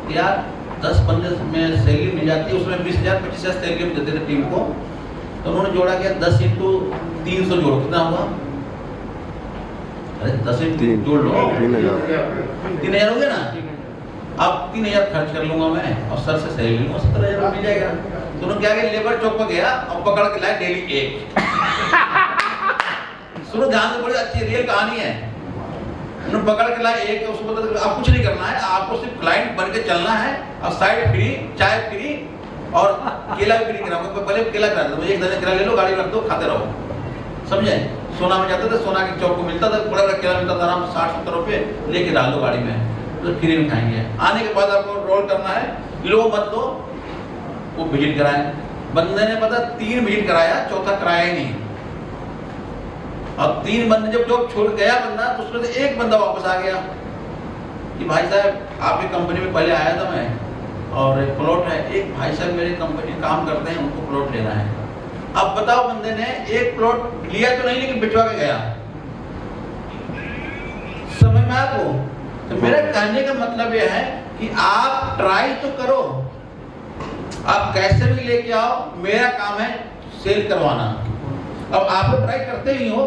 A: कि यार 10 बंदे में सैलरी मिल जाती है, उसमें 20,000 25,000 सैलरी देते थे टीम को। तो उन्होंने जोड़ा क्या 10 × 300 जोड़ो, कितना हुआ? अरे 10 × 3 जोड़ लो, 3,000 हो गया ना। अब 3,000 खर्च कर लूंगा मैं और सर से सैलरी लूंगा, 70,000 मिल जाएगा। तो उन्होंने क्या किया, लेबर चौक पर गया और पकड़ के लाया डेली 1। सुनो ध्यान से, बड़ी अच्छी रियल कहानी है। उन्होंने पकड़ के लाया 1, उसको आप कुछ नहीं करना है, आपको सिर्फ क्लाइंट बन के चलना है और साइड फ्री, चाय फ्री और केला भी फ्री कराऊंगा। पहले केला करा दो, 1 दर्जन केला ले लो, गाड़ी में रख दो, खाते रहो। समझे? सोना में जाते थे, सोना के चौक को मिलता था, बड़ा बड़ा केला मिलता था, आराम 60-70 रुपये लेके डाल दो गाड़ी में, तो फ्री में खाएंगे। आने के बाद आपको रोल करना है, लो मत लो, वो विजिट कराए। बंदे ने पता 3 विजिट कराया, चौथा कराया ही नहीं। अब 3 बंदे जब जॉब छोड़ गया बंदा, तो उसमें से एक बंदा वापस आ गया कि भाई साहब आपकी कंपनी में पहले आया था मैं, और एक प्लॉट है, एक भाई साहब मेरी कंपनी काम करते हैं, उनको प्लॉट लेना है। अब बताओ, बंदे ने एक प्लॉट लिया तो नहीं, लेकिन बिचवा के गया। समझ में आपको? तो मेरा कहने का मतलब यह है कि आप ट्राई तो करो, आप कैसे भी लेके आओ, मेरा काम है सेल करवाना। अब आप लोग ट्राई करते ही हो,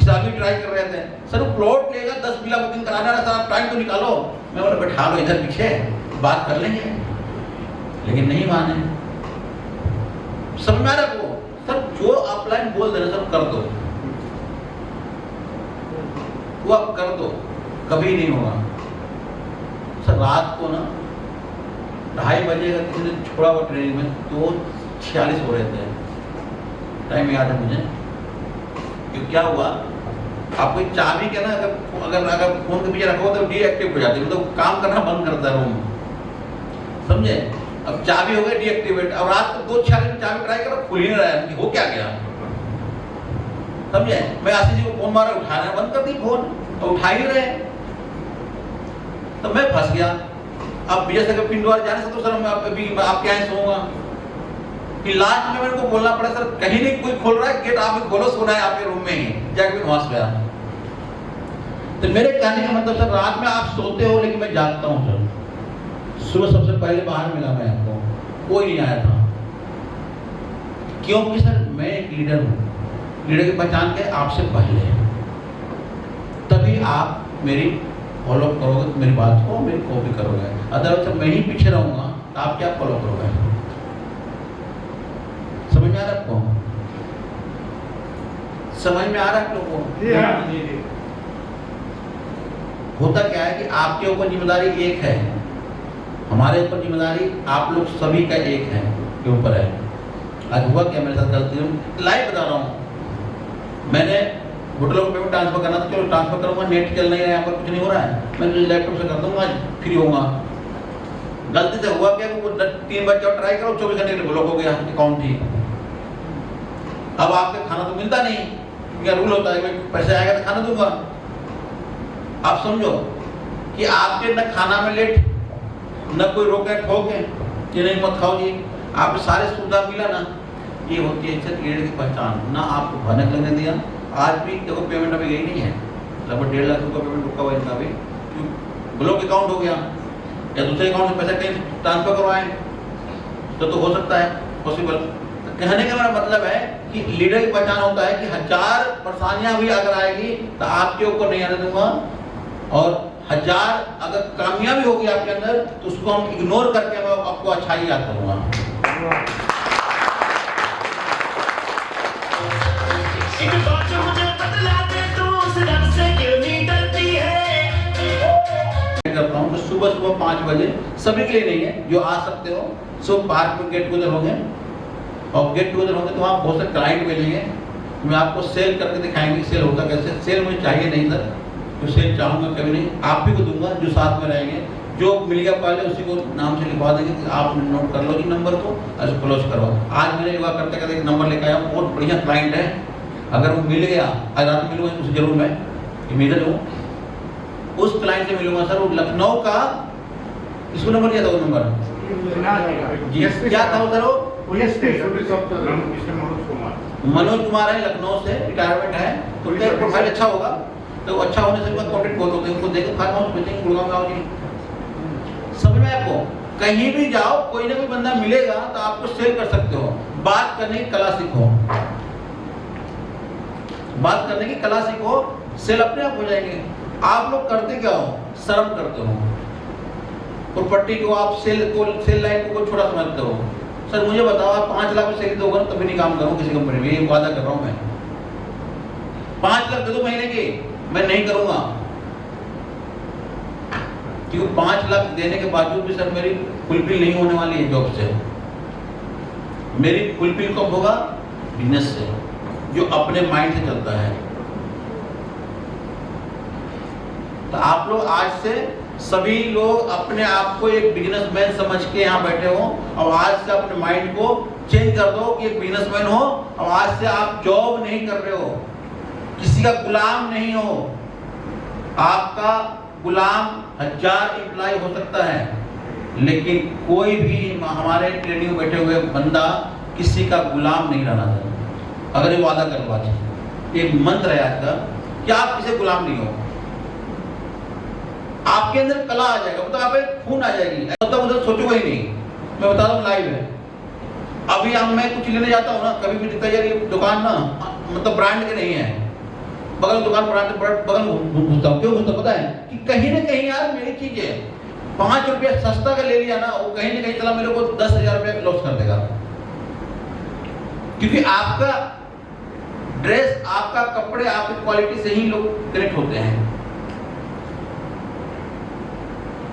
A: सभी ट्राई कर रहे थे। सर वो प्लॉट लेगा, 10 बिला बुकिंग कराना है सर, आप टाइम तो निकालो। मैं बोला बैठा लो इधर पीछे, बात कर लेंगे, लेकिन नहीं माने। समझ में आ रहा को? सर जो अपलाइन बोल दे रहे सर कर दो, वो आप कर दो, कभी नहीं होगा। सर रात को ना 2:30 बजे का किसी ने छोड़ा हुआ ट्रेन में, 2:46 हो रहे थे, टाइम याद है मुझे। क्यों क्या हुआ, आपको चाबी के ना अगर फोन के पीछे रखो तो डीएक्टिव हो जाती है, मतलब काम करना बंद करता है रूम। समझे? अब चाबी हो गई डीएक्टिवेट, और रात को 2:46 में चाबी ट्राई करो, खुल ही नहीं रहा है, हो क्या गया? समझे? मैं आशीष जी को फोन मारा, उठाना बंद कर दी फोन, तो उठा ही रहे, तो मैं फंस गया। अब जैसे कि पिंडवार जाने से तो सर मैं आपके यहाँ सोऊंगा। फिर लास्ट में मेरे को बोलना पड़ा सर कहीं नहीं कोई खोल रहा है, गेट आप खोलो, सोना है आपके रूम में ही, जाके वहां से गया। तो मेरे कहने का मतलब सर रात में आप सोते हो, लेकिन मैं जागता हूँ सर। सुबह सबसे पहले बाहर मिला मैं आपको, कोई नहीं आया था, क्योंकि सर मैं एक लीडर हूँ। लीडर की पहचान के आपसे पहले, तभी आप मेरी फॉलो करोगे, मेरी बात को मेरी कॉपी करोगे। अदरवाइज मैं ही पीछे रहूंगा तो आप क्या फॉलो करोगे? समझ में आ रहा है आपको? समझ में आ रहा है आप लोगों को? होता क्या है कि आपके ऊपर जिम्मेदारी एक है, हमारे ऊपर जिम्मेदारी आप लोग सभी का एक है के ऊपर है। आज हुआ क्या मेरे साथ गलती, लाइव बता रहा हूँ। मैंने होटलों को पेमेंट ट्रांसफर करना था, चलो ट्रांसफर करूंगा, नेट चल नहीं रहा है, यहाँ पर कुछ नहीं हो रहा है, मैं लैपटॉप से कर दूंगा, फ्री होऊंगा। गलती से हुआ क्या, वो 3 बार जब ट्राई करो 24 घंटे के लिए ब्लॉक हो गया अकाउंट ही। अब आपके खाना तो मिलता नहीं, क्या रूल होता है कि पैसे आएगा तो खाना दूंगा। आप समझो कि आपके न खाना में लेट, न कोई रोके ठोके कि नहीं मत खाओ जी, आपको सारे सुविधा मिला ना। ये होती है लीडर की पहचान। ना आपको भनक लगने दिया, आज भी देखो पेमेंट अभी गई नहीं है, लगभग 1.5 लाख रुपये पेमेंट रुका हुआ है इनका भी, ब्लॉक अकाउंट हो गया, या दूसरे अकाउंट में पैसा कहीं ट्रांसफर करवाएं तो हो सकता है पॉसिबल। कहने का मेरा मतलब है कि लीडर की पहचान होता है कि 1000 परेशानियां भी अगर आएगी तो आपके ऊपर नहीं आने दूंगा, और 1000 अगर कामयाबी होगी आपके अंदर तो उसको हम इग्नोर करके मैं आपको अच्छाई याद करूंगा। करता हूँ तो सुबह 5 बजे सभी के लिए नहीं है, जो आ सकते हो सब पार्क में गेट टुगेदर होंगे, और गेट टुगेदर होंगे तो वहाँ बहुत सारे क्लाइंट मिलेंगे, मैं आपको सेल करके दिखाएंगे सेल होता कैसे। सेल मुझे चाहिए नहीं सर, जो सेल चाहूँगा कभी नहीं, आप भी को दूंगा जो साथ में रहेंगे, जो मिल गया पहले उसी को नाम से लिखवा देंगे कि आप नोट कर लो जी नंबर को, ऐसे क्लोज करो। आज मैंने योगा करते करते एक नंबर लेकर आया, बहुत बढ़िया क्लाइंट है, अगर वो मिल गया आज रात मिलूंगा उसे जरूर, मैं इमीडिएट हूँ उस क्लाइंट से मिलूंगा सर। वो लखनऊ का, किसको नंबर दिया था वो नंबर जी, क्या था वो सर? वो मनोज कुमार है, लखनऊ से रिटायरमेंट है, तो उनका प्रोफाइल अच्छा होगा, तो अच्छा होने से कॉन्टेक्ट बहुत होते हैं, उनको देखो फार्म हाउस मीटिंग गुड़गांव में आओ जी। समझ में आपको? कहीं भी जाओ कोई ना कोई बंदा मिलेगा तो आपको सेल कर सकते हो। बात करने की कला सीखो, बात करने की कला सीखो, सेल अपने आप हो जाएंगे। आप लोग करते क्या हो? शर्म करते हो, प्रॉपर्टी को आप सेल लाइन को छोटा समझते हो। सर मुझे बताओ, आप 5 लाख में सेल दोगे तभी नहीं काम करूँ किसी कंपनी में, ये वादा कर रहा हूँ मैं। 5 लाख दे दो महीने की, मैं नहीं करूंगा, क्योंकि 5 लाख देने के बावजूद भी सर मेरी फुलफिल नहीं होने वाली है जॉब से। मेरी फुलफिल कब होगा? बिजनेस से, जो अपने माइंड से चलता है। तो आप लोग आज से सभी लोग अपने आप को एक बिजनेसमैन समझ के यहाँ बैठे हो, और आज से अपने माइंड को चेंज कर दो कि एक बिजनेसमैन हो, और आज से आप जॉब नहीं कर रहे हो, किसी का गुलाम नहीं हो। आपका गुलाम 1000 एम्प्लॉय हो सकता है, लेकिन कोई भी हमारे ट्रेनिंग में बैठे हुए बंदा किसी का गुलाम नहीं रहना चाहिए। अगर ये वादा कर लो, एक मंत्र है आज का कि आप किसी गुलाम नहीं हो, आपके अंदर कला आ जाएगा, मतलब आप एक खून आ जाएगी, मतलब उधर सोचोगे ही नहीं। मैं बता दूं लाइव है, अभी हम मैं कुछ लेने जाता हूँ ना, कभी भी दिखता है ये दुकान ना मतलब ब्रांड के नहीं है, बगल दुकान बगल घूमता हूँ। क्यों घूमता पता है? कि कहीं ना कहीं यार मेरी चीज है, 5 रुपया सस्ता का ले लिया ना, वो कहीं ना कहीं चला मेरे को 10,000 रुपया लॉस कर देगा। क्योंकि आपका ड्रेस, आपका कपड़े, आपकी क्वालिटी से ही लोग कनेक्ट होते हैं।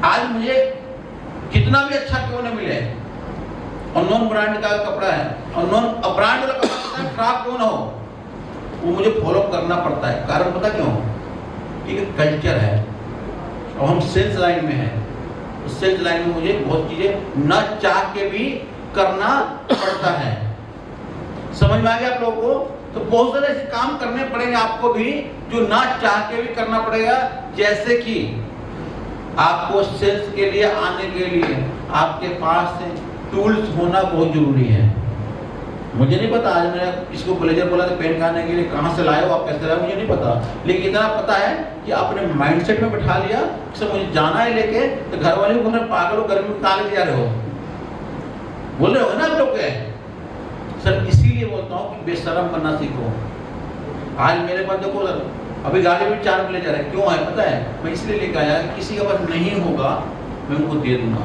A: आज मुझे कितना भी अच्छा क्यों न मिले, और नॉन ब्रांड का कपड़ा है, और नॉन ब्रांड वाला कपड़ा खराब क्यों ना हो, वो मुझे फॉलो करना पड़ता है। कारण पता क्यों? क्योंकि कल्चर है, और हम सेल्स लाइन में हैं। सेल्स लाइन में मुझे बहुत चीजें न चाह के भी करना पड़ता है। समझ में आ गया आप लोगों को? तो बहुत सारे ऐसे काम करने पड़ेंगे आपको भी, जो ना चाह के भी करना पड़ेगा। जैसे कि आपको सेल्स के लिए आने के लिए आपके पास टूल्स होना बहुत जरूरी है। मुझे नहीं पता, आज मैंने इसको ब्लेजर बोला था पेन खाने के लिए, कहाँ से लाए हो आप, कैसे लाए मुझे नहीं पता, लेकिन इतना पता है कि आपने माइंडसेट में बिठा लिया कि मुझे जाना है लेके, तो घर वाले को पागल हो, गर्मी में कहाँ लेके जा रहे हो, बोल रहे हो ना आप लोग के। सर इसीलिए बोलता हूँ कि बेशरम बनना सीखो। आज मेरे पास देखो सर, अभी गाड़ी में 4 ब्लेजर है, क्यों है पता है? मैं इसलिए लेके आया, किसी के पास नहीं होगा मैं उनको दे दूंगा,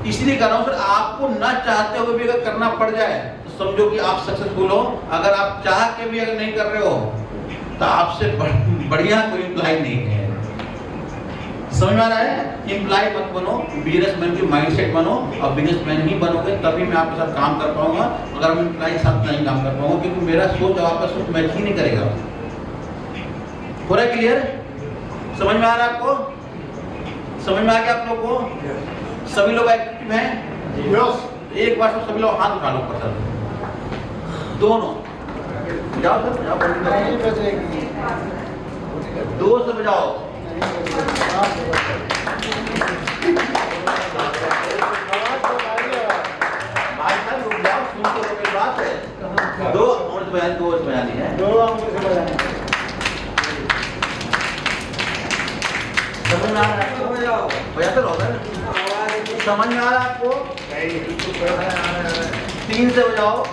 A: इसलिए कर रहा हूं। फिर आपको ना चाहते हुए भी अगर करना पड़ जाए तो समझो कि आप सक्सेसफुल हो। अगर आप चाह के भी अगर नहीं कर रहे हो तो आपसे बढ़िया कोई एम्प्लॉय नहीं है। समझ में आ रहा है? एम्प्लॉय मत बनो, बिजनेसमैन की माइंडसेट बनो, और बिजनेसमैन ही बनोगे तभी मैं आपके साथ काम कर पाऊंगा। अगर मैं एम्प्लॉय के साथ नहीं काम कर पाऊंगा, क्योंकि मेरा सोच और आपका सोच मैच ही नहीं करेगा। पूरा क्लियर? समझ में आ रहा है आपको? समझ में आ गया आप लोग को? सभी लोग एक्टिव हैं? एक बार सब सभी लोग हाथ उठा लो ऊपर सर, दोनों जाओ सर, जाओ 2 से बजाओ। भाई साहब रुक जाओ, सुन तो मेरी बात है। 2 और बजानी है, 2 समझ में आ रहा है? बजाते रहो सर। समझ में आ रहा है आपको? 3 से बजाओ,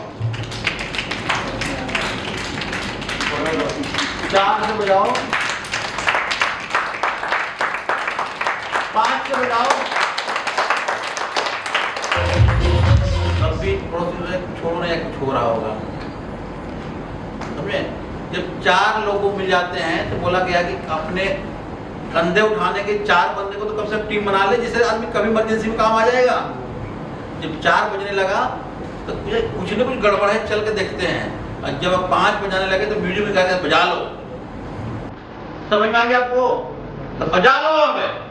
A: 4 से बजाओ, 5 से बजाओ। अभी प्रोसेस छोड़ो या कुछ हो रहा होगा, समझे? जब 4 लोगों मिल जाते हैं तो बोला गया कि अपने कंधे उठाने के 4 बंदे को तो कम से कम टीम बना ले, जिससे आदमी कभी इमरजेंसी में काम आ जाएगा। जब 4 बजने लगा तो कुछ न कुछ गड़बड़ है, चल के देखते हैं। और जब 5 बजाने लगे तो वीडियो में कहते हैं बजा लो। समझ में आ गया आपको? तो बजा लो हमें।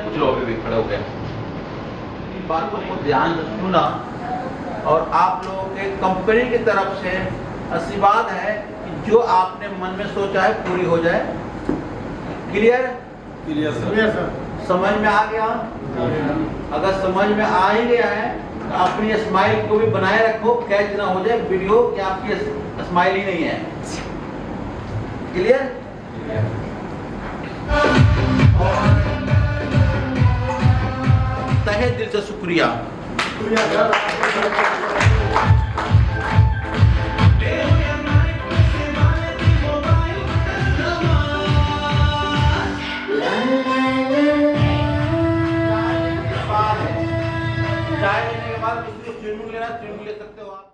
A: कुछ लोग भी खड़े हो गए, इन बातों को ध्यान से सुना और आप लोगों के कंपनी की तरफ से आशीर्वाद है कि जो आपने मन में सोचा है पूरी हो जाए। क्लियर?
E: Clear sir.
A: समझ में आ गया? अगर समझ में आ ही गया है तो अपनी स्माइल को भी बनाए रखो, कैच ना हो जाए वीडियो कि आपकी स्माइल ही नहीं है। क्लियर? तहे दिल से शुक्रिया। चाय लेने के बाद स्विमिंग लेना, स्विमिंग ले सकते हो।